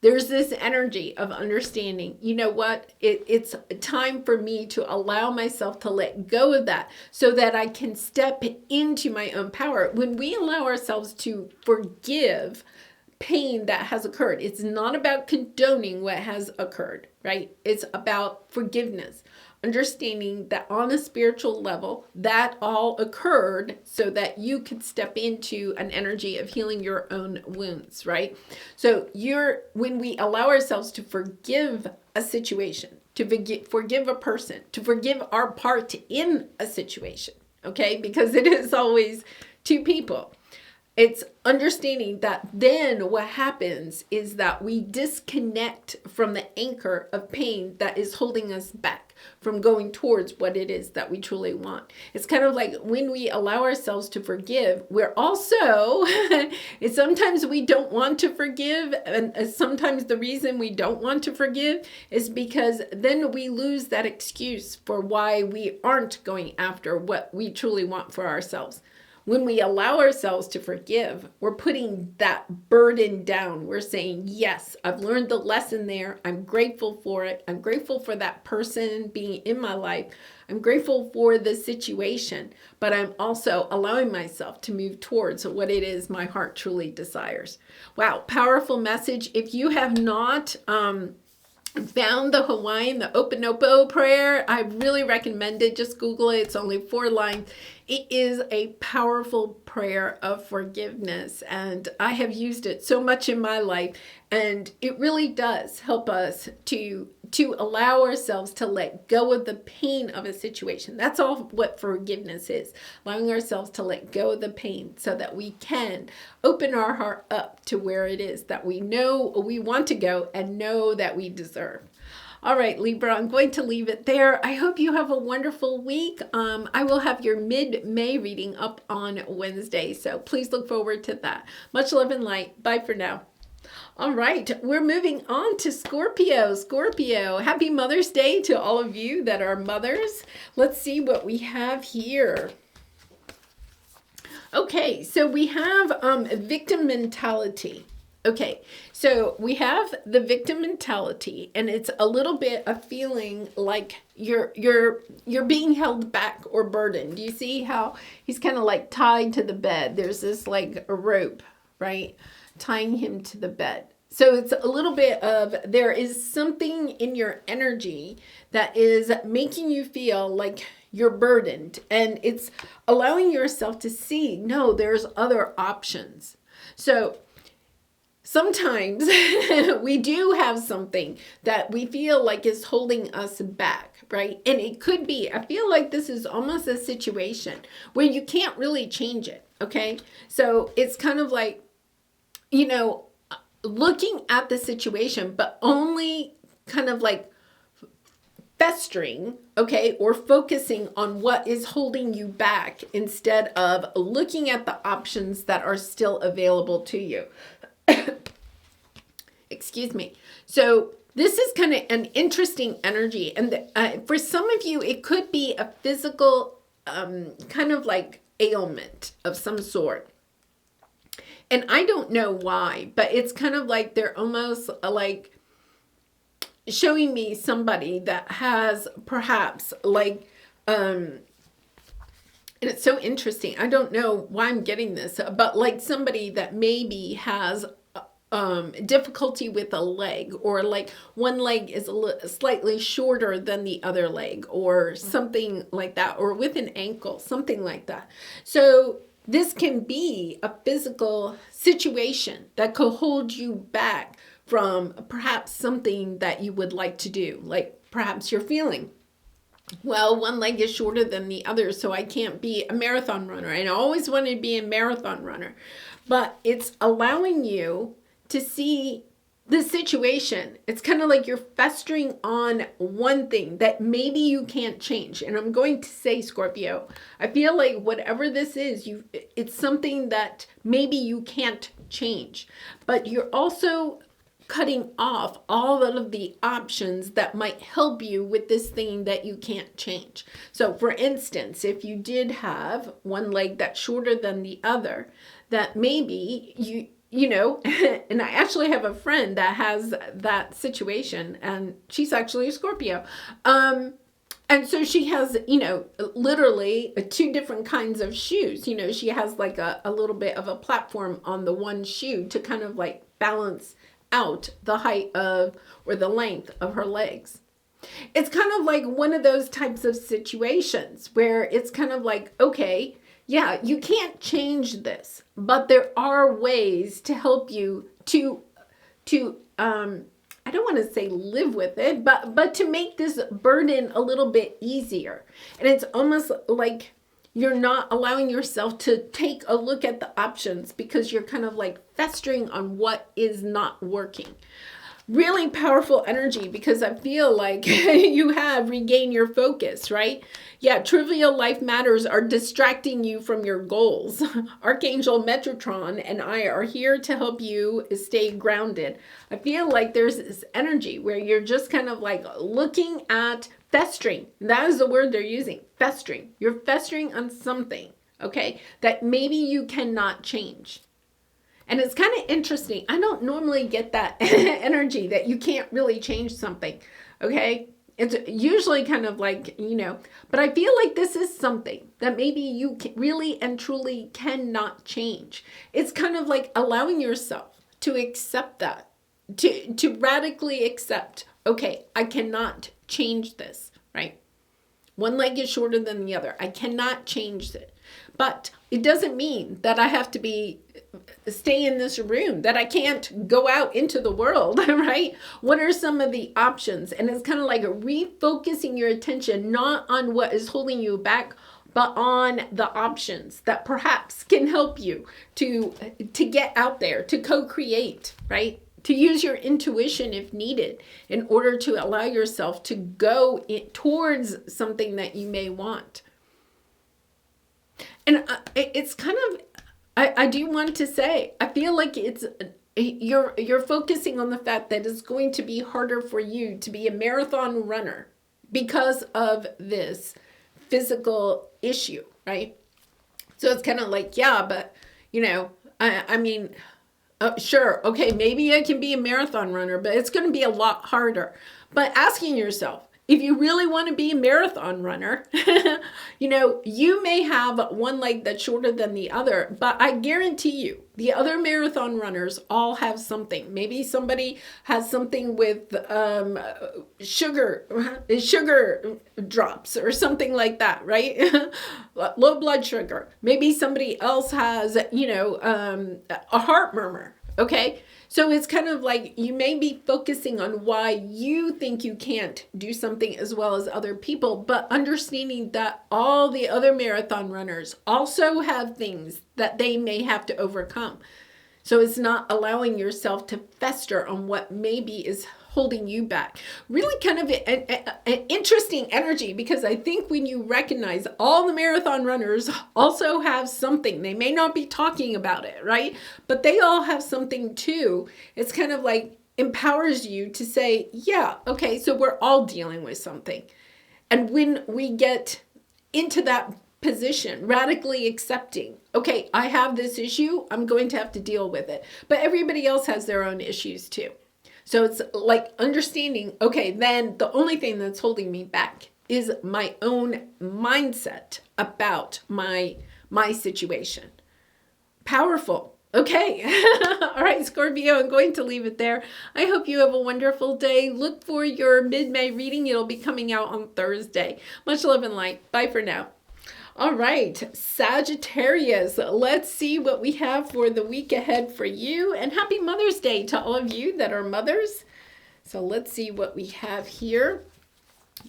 A: there's this energy of understanding, you know what, it's time for me to allow myself to let go of that, so that I can step into my own power. When we allow ourselves to forgive pain that has occurred, it's not about condoning what has occurred, right? It's about forgiveness. Understanding that on a spiritual level, that all occurred so that you could step into an energy of healing your own wounds, right? So when we allow ourselves to forgive a situation, to forgive a person, to forgive our part in a situation, okay? Because it is always two people. It's understanding that then what happens is that we disconnect from the anchor of pain that is holding us back from going towards what it is that we truly want. It's kind of like when we allow ourselves to forgive, we're also, sometimes we don't want to forgive. And sometimes the reason we don't want to forgive is because then we lose that excuse for why we aren't going after what we truly want for ourselves. When we allow ourselves to forgive, we're putting that burden down. We're saying, yes, I've learned the lesson there. I'm grateful for it. I'm grateful for that person being in my life. I'm grateful for the situation, but I'm also allowing myself to move towards what it is my heart truly desires. Wow, powerful message. If you have not found the Hawaiian, the Oponopo prayer, I really recommend it. Just Google it. It's only 4 lines. It is a powerful prayer of forgiveness, and I have used it so much in my life, and it really does help us to allow ourselves to let go of the pain of a situation. That's all what forgiveness is, allowing ourselves to let go of the pain so that we can open our heart up to where it is that we know we want to go and know that we deserve. All right, Libra, I'm going to leave it there. I hope you have a wonderful week. I will have your mid-May reading up on Wednesday, so please look forward to that. Much love and light. Bye for now. All right, we're moving on to Scorpio. Scorpio, happy Mother's Day to all of you that are mothers. Let's see what we have here. Okay, so we have victim mentality. Okay, so we have the victim mentality, and it's a little bit of feeling like you're being held back or burdened. Do you see how he's kind of like tied to the bed? There's this like a rope, right, tying him to the bed. So it's a little bit of, there is something in your energy that is making you feel like you're burdened, and it's allowing yourself to see, no, there's other options. So sometimes we do have something that we feel like is holding us back, right? And it could be, I feel like this is almost a situation where you can't really change it, okay? So it's kind of like, you know, looking at the situation, but only kind of like festering, okay, or focusing on what is holding you back instead of looking at the options that are still available to you. Excuse me. So this is kind of an interesting energy. And for some of you, it could be a physical kind of like ailment of some sort. And I don't know why, but it's kind of like they're almost like showing me somebody that has perhaps like, and it's so interesting. I don't know why I'm getting this, but like somebody that maybe has difficulty with a leg, or like one leg is slightly shorter than the other leg, or something like that, or with an ankle, something like that. So this can be a physical situation that could hold you back from perhaps something that you would like to do. Like perhaps you're feeling, well, one leg is shorter than the other, so I can't be a marathon runner. And I always wanted to be a marathon runner. But it's allowing you to see the situation. It's kind of like you're festering on one thing that maybe you can't change. And I'm going to say, Scorpio, I feel like whatever this is, it's something that maybe you can't change. But you're also cutting off all of the options that might help you with this thing that you can't change. So for instance, if you did have one leg that's shorter than the other, that maybe you know, and I actually have a friend that has that situation, and she's actually a Scorpio. And so she has, you know, literally two different kinds of shoes. You know, she has like a little bit of a platform on the one shoe to kind of like balance out the height of, or the length of her legs. It's kind of like one of those types of situations where it's kind of like, okay, yeah, you can't change this, but there are ways to help you to I don't want to say live with it, but to make this burden a little bit easier. And it's almost like you're not allowing yourself to take a look at the options because you're kind of like festering on what is not working. Really powerful energy, because I feel like you have regained your focus, right? Yeah, trivial life matters are distracting you from your goals. Archangel Metatron and I are here to help you stay grounded. I feel like there's this energy where you're just kind of like looking at festering. That is the word they're using, festering. You're festering on something, okay, that maybe you cannot change. And it's kind of interesting. I don't normally get that energy that you can't really change something, okay? It's usually kind of like, you know, but I feel like this is something that maybe you really and truly cannot change. It's kind of like allowing yourself to accept that, to radically accept, okay, I cannot change this, right? One leg is shorter than the other. I cannot change it. But it doesn't mean that I have to stay in this room, that I can't go out into the world, right? What are some of the options? And it's kind of like refocusing your attention, not on what is holding you back, but on the options that perhaps can help you to get out there, to co-create, right? To use your intuition if needed in order to allow yourself to go towards something that you may want. And it's kind of, I do want to say, I feel like you're focusing on the fact that it's going to be harder for you to be a marathon runner because of this physical issue, right? So it's kind of like, yeah, but I mean, sure, okay, maybe I can be a marathon runner, but it's going to be a lot harder. But asking yourself, if you really want to be a marathon runner, you may have one leg that's shorter than the other, but I guarantee you, the other marathon runners all have something. Maybe somebody has something with sugar drops or something like that, right? Low blood sugar. Maybe somebody else has, a heart murmur. Okay. So it's kind of like you may be focusing on why you think you can't do something as well as other people, but understanding that all the other marathon runners also have things that they may have to overcome. So it's not allowing yourself to fester on what maybe is holding you back. Really kind of an interesting energy, because I think when you recognize all the marathon runners also have something, they may not be talking about it, right? But they all have something too. It's kind of like empowers you to say, yeah, okay, so we're all dealing with something. And when we get into that position, radically accepting, okay, I have this issue, I'm going to have to deal with it. But everybody else has their own issues too. So it's like understanding, okay, then the only thing that's holding me back is my own mindset about my situation. Powerful. Okay. All right, Scorpio, I'm going to leave it there. I hope you have a wonderful day. Look for your mid-May reading. It'll be coming out on Thursday. Much love and light. Bye for now. All right, Sagittarius, let's see what we have for the week ahead for you. And happy Mother's Day to all of you that are mothers. So let's see what we have here.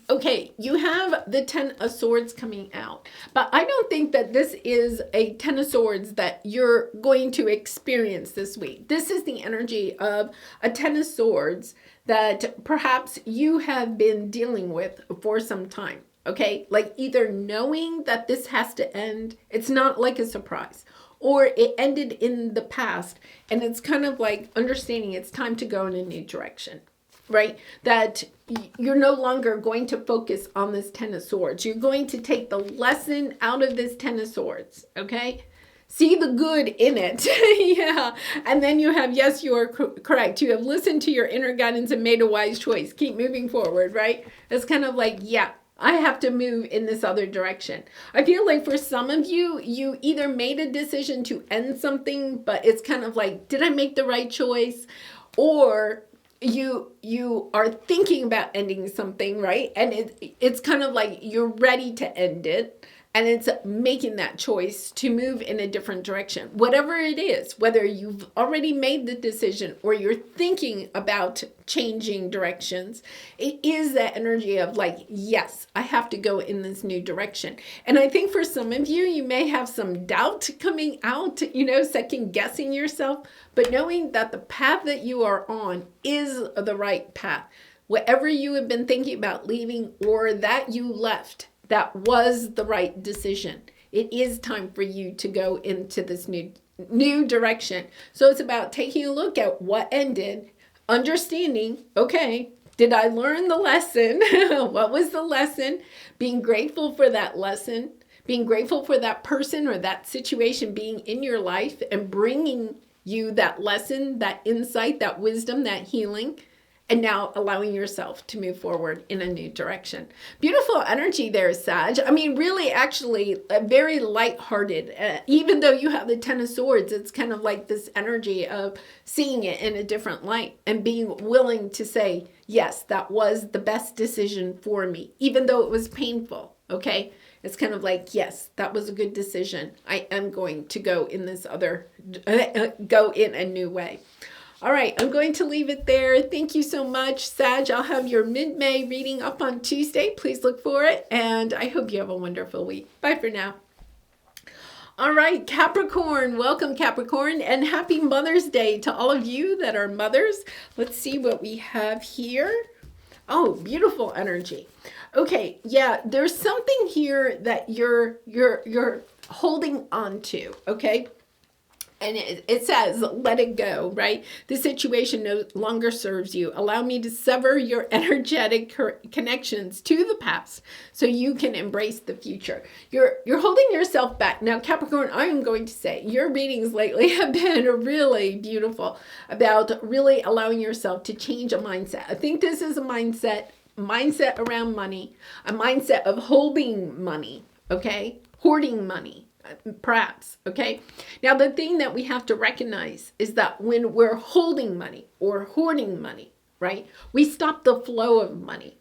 A: Okay, you have the Ten of Swords coming out, but I don't think that this is a Ten of Swords that you're going to experience this week. This is the energy of a Ten of Swords that perhaps you have been dealing with for some time. Okay, like either knowing that this has to end, it's not like a surprise, or it ended in the past and it's kind of like understanding it's time to go in a new direction, right? That you're no longer going to focus on this Ten of Swords. You're going to take the lesson out of this Ten of Swords, okay? See the good in it. Yeah. And then you have, yes, you are correct. You have listened to your inner guidance and made a wise choice. Keep moving forward, right? It's kind of like, yeah, I have to move in this other direction. I feel like for some of you, you either made a decision to end something, but it's kind of like, did I make the right choice? Or you are thinking about ending something, right? And it's kind of like you're ready to end it. And it's making that choice to move in a different direction. Whatever it is, whether you've already made the decision or you're thinking about changing directions, it is that energy of like, yes, I have to go in this new direction. And I think for some of you, you may have some doubt coming out, second guessing yourself, but knowing that the path that you are on is the right path. Whatever you have been thinking about leaving or that you left, that was the right decision. It is time for you to go into this new direction. So it's about taking a look at what ended, understanding, okay, did I learn the lesson? What was the lesson? Being grateful for that lesson, being grateful for that person or that situation being in your life and bringing you that lesson, that insight, that wisdom, that healing. And now allowing yourself to move forward in a new direction. Beautiful energy there, Sag. I mean, really, actually, very lighthearted. Even though you have the Ten of Swords, it's kind of like this energy of seeing it in a different light and being willing to say, yes, that was the best decision for me, even though it was painful, okay? It's kind of like, yes, that was a good decision. I am going to go in this go in a new way. All right, I'm going to leave it there. Thank you so much, Sag. I'll have your mid-May reading up on Tuesday. Please look for it, and I hope you have a wonderful week. Bye for now. All right, Capricorn. Welcome, Capricorn, and happy Mother's Day to all of you that are mothers. Let's see what we have here. Oh, beautiful energy. Okay, yeah, there's something here that you're holding on to, okay? And it says, let it go, right? This situation no longer serves you. Allow me to sever your energetic connections to the past so you can embrace the future. You're holding yourself back. Now, Capricorn, I am going to say your readings lately have been really beautiful about really allowing yourself to change a mindset. I think this is a mindset around money, a mindset of holding money, okay? Hoarding money. Perhaps, okay? Now, the thing that we have to recognize is that when we're holding money or hoarding money, right, we stop the flow of money.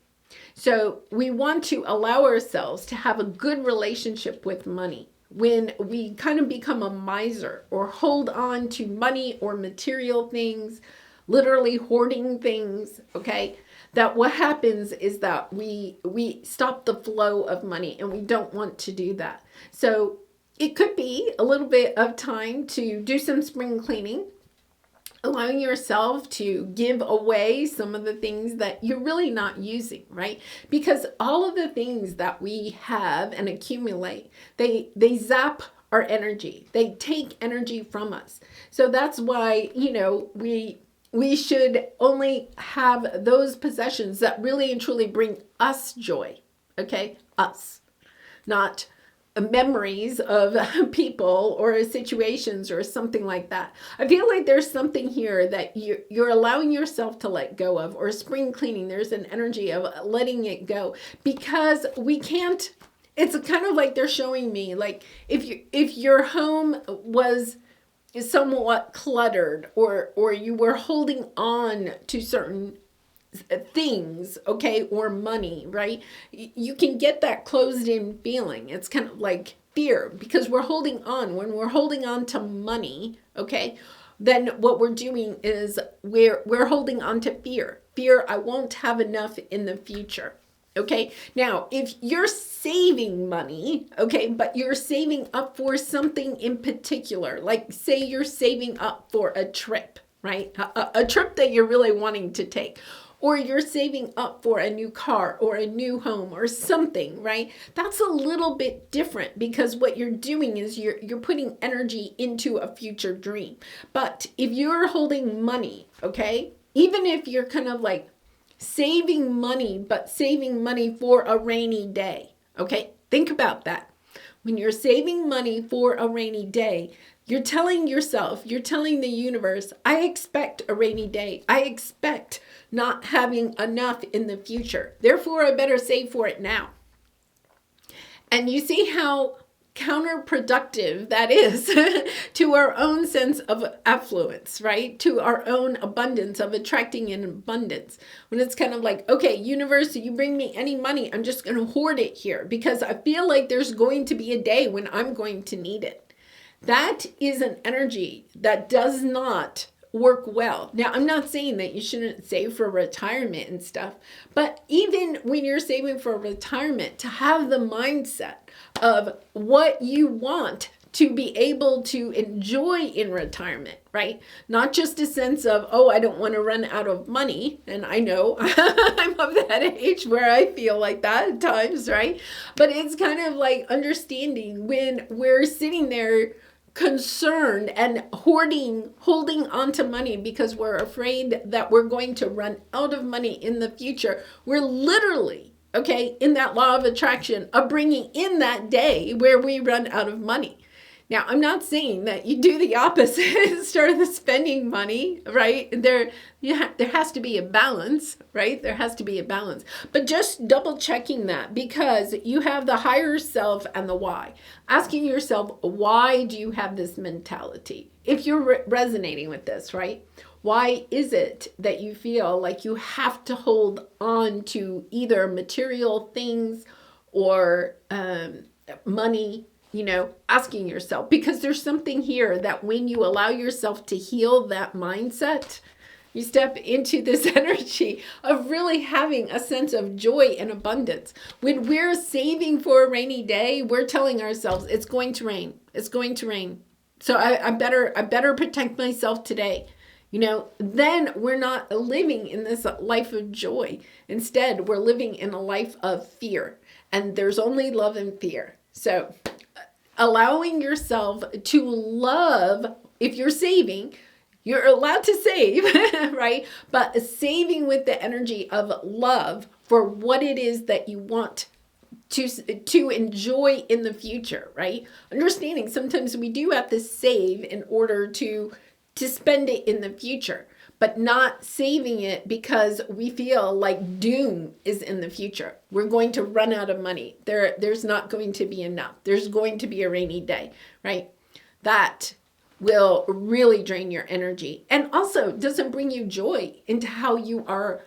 A: So we want to allow ourselves to have a good relationship with money. When we kind of become a miser or hold on to money or material things, literally hoarding things, okay, that what happens is that we stop the flow of money, and we don't want to do that. So it could be a little bit of time to do some spring cleaning, allowing yourself to give away some of the things that you're really not using, right? Because all of the things that we have and accumulate, they zap our energy. They take energy from us. So that's why, you know, we should only have those possessions that really and truly bring us joy, okay? Us, not memories of people or situations or something like that. I feel like there's something here that you're allowing yourself to let go of, or spring cleaning. There's an energy of letting it go, because we can't, it's kind of like they're showing me, like if your home was somewhat cluttered, or you were holding on to certain things, okay, or money, right? You can get that closed in feeling. It's kind of like fear, because we're holding on. When we're holding on to money, okay, then what we're doing is we're holding on to fear. Fear, I won't have enough in the future. Okay, now if you're saving money, okay, but you're saving up for something in particular, like say you're saving up for a trip, right? A trip that you're really wanting to take, or you're saving up for a new car or a new home or something, right? That's a little bit different, because what you're doing is you're putting energy into a future dream. But if you're holding money, okay, even if you're kind of like saving money, but saving money for a rainy day, okay? Think about that. When you're saving money for a rainy day, you're telling yourself, you're telling the universe, I expect a rainy day. I expect not having enough in the future. Therefore, I better save for it now. And you see how counterproductive that is to our own sense of affluence, right? To our own abundance, of attracting an abundance. When it's kind of like, okay, universe, you bring me any money, I'm just going to hoard it here, because I feel like there's going to be a day when I'm going to need it. That is an energy that does not work well. Now, I'm not saying that you shouldn't save for retirement and stuff, but even when you're saving for retirement, to have the mindset of what you want to be able to enjoy in retirement, right? Not just a sense of, oh, I don't want to run out of money. And I know I'm of that age where I feel like that at times, right? But it's kind of like understanding when we're sitting there concerned and holding onto money because we're afraid that we're going to run out of money in the future. We're literally, okay, in that law of attraction of bringing in that day where we run out of money. Now, I'm not saying that you do the opposite, start spending money, right? There has to be a balance, right? There has to be a balance. But just double checking that, because you have the higher self and the why. Asking yourself, why do you have this mentality? If you're resonating with this, right? Why is it that you feel like you have to hold on to either material things or money? You know, asking yourself, because there's something here that when you allow yourself to heal that mindset, you step into this energy of really having a sense of joy and abundance. When we're saving for a rainy day, we're telling ourselves it's going to rain. It's going to rain. So I better protect myself today. You know, then we're not living in this life of joy. Instead, we're living in a life of fear, and there's only love and fear. So allowing yourself to love if you're saving, you're allowed to save, right? But saving with the energy of love for what it is that you want to enjoy in the future, right? Understanding sometimes we do have to save in order to spend it in the future, but not saving it because we feel like doom is in the future. We're going to run out of money. There's not going to be enough. There's going to be a rainy day, right? That will really drain your energy and also doesn't bring you joy into how you are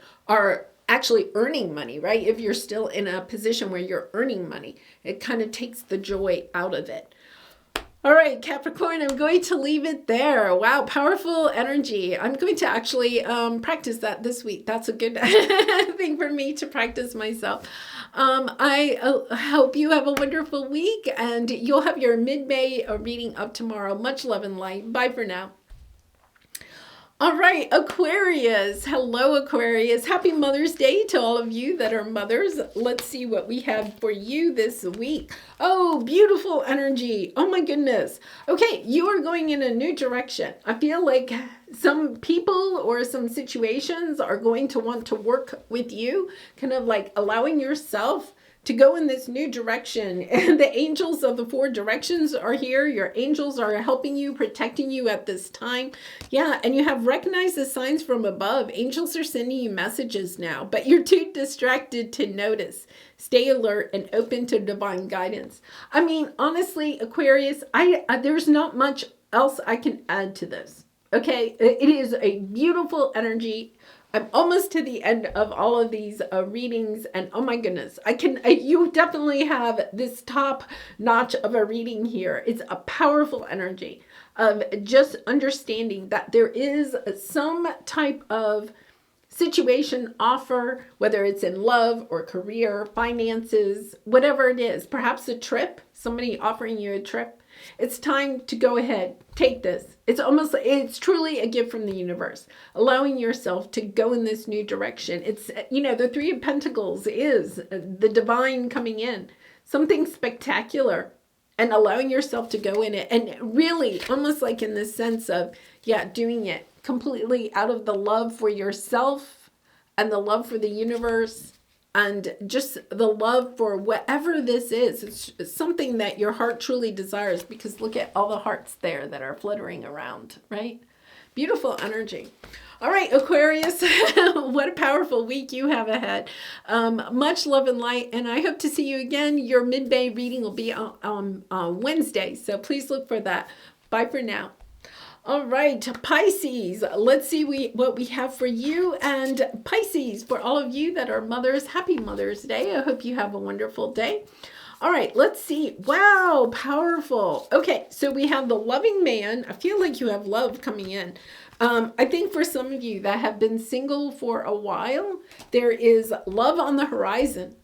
A: actually earning money, right? If you're still in a position where you're earning money, it kind of takes the joy out of it. All right, Capricorn, I'm going to leave it there. Wow, powerful energy. I'm going to actually practice that this week. That's a good thing for me to practice myself. I hope you have a wonderful week, and you'll have your mid-May reading up tomorrow. Much love and light. Bye for now. All right, Aquarius. Hello, Aquarius. Happy Mother's Day to all of you that are mothers. Let's see what we have for you this week. Oh, beautiful energy. Oh my goodness. Okay, you are going in a new direction. I feel like some people or some situations are going to want to work with you, kind of like allowing yourself to go in this new direction. And the angels of the four directions are here. Your angels are helping you, protecting you at this time. Yeah, and you have recognized the signs from above. Angels are sending you messages now, but you're too distracted to notice. Stay alert and open to divine guidance. I mean, honestly, Aquarius, there's not much else I can add to this. Okay, it is a beautiful energy. I'm almost to the end of all of these readings, and oh my goodness, you definitely have this top notch of a reading here. It's a powerful energy of just understanding that there is some type of situation, offer, whether it's in love or career, finances, whatever it is, perhaps a trip, somebody offering you a trip. It's time to go ahead, take this. It's truly a gift from the universe, allowing yourself to go in this new direction. It's, the Three of Pentacles is the divine coming in, something spectacular, and allowing yourself to go in it. And really almost like in the sense of, doing it completely out of the love for yourself and the love for the universe. And just the love for whatever this is. It's something that your heart truly desires, because look at all the hearts there that are fluttering around, right? Beautiful energy. All right, Aquarius, what a powerful week you have ahead. Much love and light, and I hope to see you again. Your mid-May reading will be on Wednesday, so please look for that. Bye for now. All right, Pisces, let's see what we have for you. And Pisces, for all of you that are mothers, happy Mother's Day. I hope you have a wonderful day. All right, let's see. Wow, powerful. Okay, so we have the loving man. I feel like you have love coming in. I think for some of you that have been single for a while, there is love on the horizon.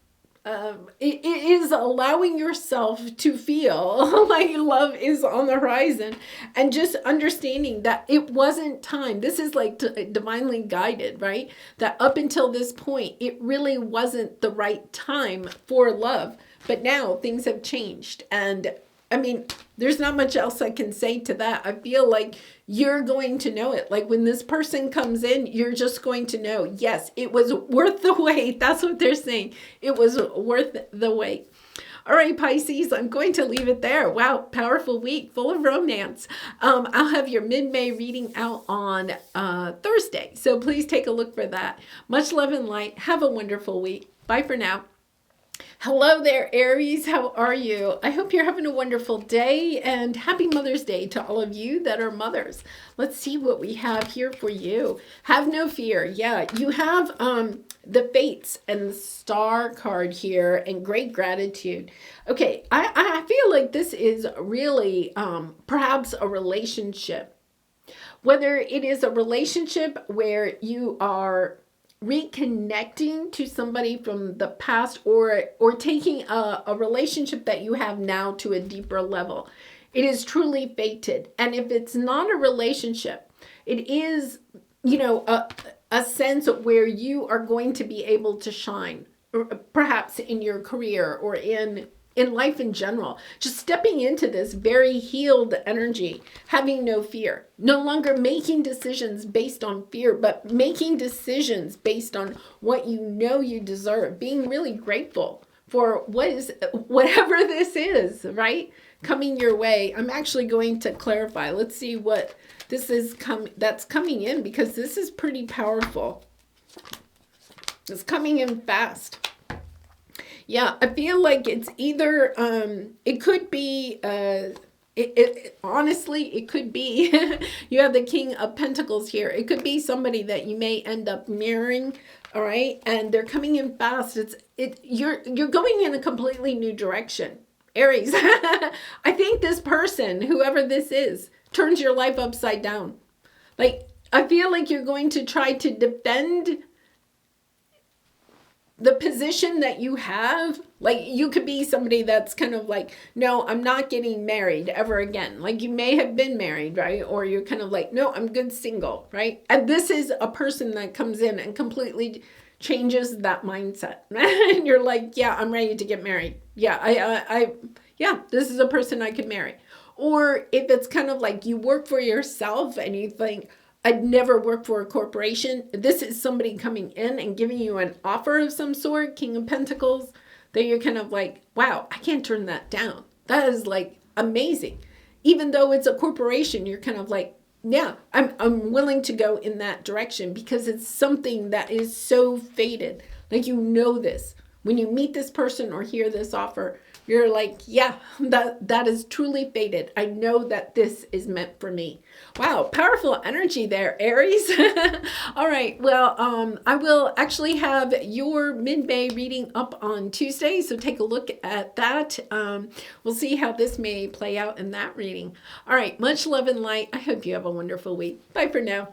A: It is allowing yourself to feel like love is on the horizon, and just understanding that it wasn't time. This is like divinely guided, right? That up until this point, it really wasn't the right time for love. But now things have changed. And I mean, there's not much else I can say to that. I feel like you're going to know it. Like when this person comes in, you're just going to know, yes, it was worth the wait. That's what they're saying. It was worth the wait. All right, Pisces, I'm going to leave it there. Wow, powerful week, full of romance. I'll have your mid-May reading out on Thursday. So please take a look for that. Much love and light. Have a wonderful week. Bye for now. Hello there, Aries. How are you? I hope you're having a wonderful day, and happy Mother's Day to all of you that are mothers. Let's see what we have here for you. Have no fear. Yeah, you have the Fates and the Star card here, and great gratitude. Okay, I feel like this is really perhaps a relationship. Whether it is a relationship where you are reconnecting to somebody from the past, or taking a relationship that you have now to a deeper level. It is truly fated. And if it's not a relationship, it is, a sense where you are going to be able to shine, perhaps in your career or in in life in general. Just stepping into this very healed energy, having no fear, no longer making decisions based on fear, but making decisions based on what you know you deserve, being really grateful for whatever this is, right? Coming your way. I'm actually going to clarify. Let's see what this is that's coming in, because this is pretty powerful. It's coming in fast. Yeah, I feel like it's either, it could be, honestly, it could be, you have the King of Pentacles here. It could be somebody that you may end up marrying, all right? And they're coming in fast. You're going in a completely new direction. Aries, I think this person, whoever this is, turns your life upside down. Like, I feel like you're going to try to defend the position that you have. Like, you could be somebody that's kind of like, no, I'm not getting married ever again. Like, you may have been married, right? Or you're kind of like, no, I'm good single, right? And this is a person that comes in and completely changes that mindset. And you're like, yeah, I'm ready to get married. Yeah, yeah, this is a person I could marry. Or if it's kind of like you work for yourself and you think, I'd never work for a corporation. This is somebody coming in and giving you an offer of some sort, King of Pentacles, that you're kind of like, wow, I can't turn that down. That is like amazing. Even though it's a corporation, you're kind of like, yeah, I'm willing to go in that direction, because it's something that is so fated. Like, you know this. When you meet this person or hear this offer, you're like, yeah, that is truly fated. I know that this is meant for me. Wow, powerful energy there, Aries. All right, well, I will actually have your mid-May reading up on Tuesday, so take a look at that. We'll see how this may play out in that reading. All right, much love and light. I hope you have a wonderful week. Bye for now.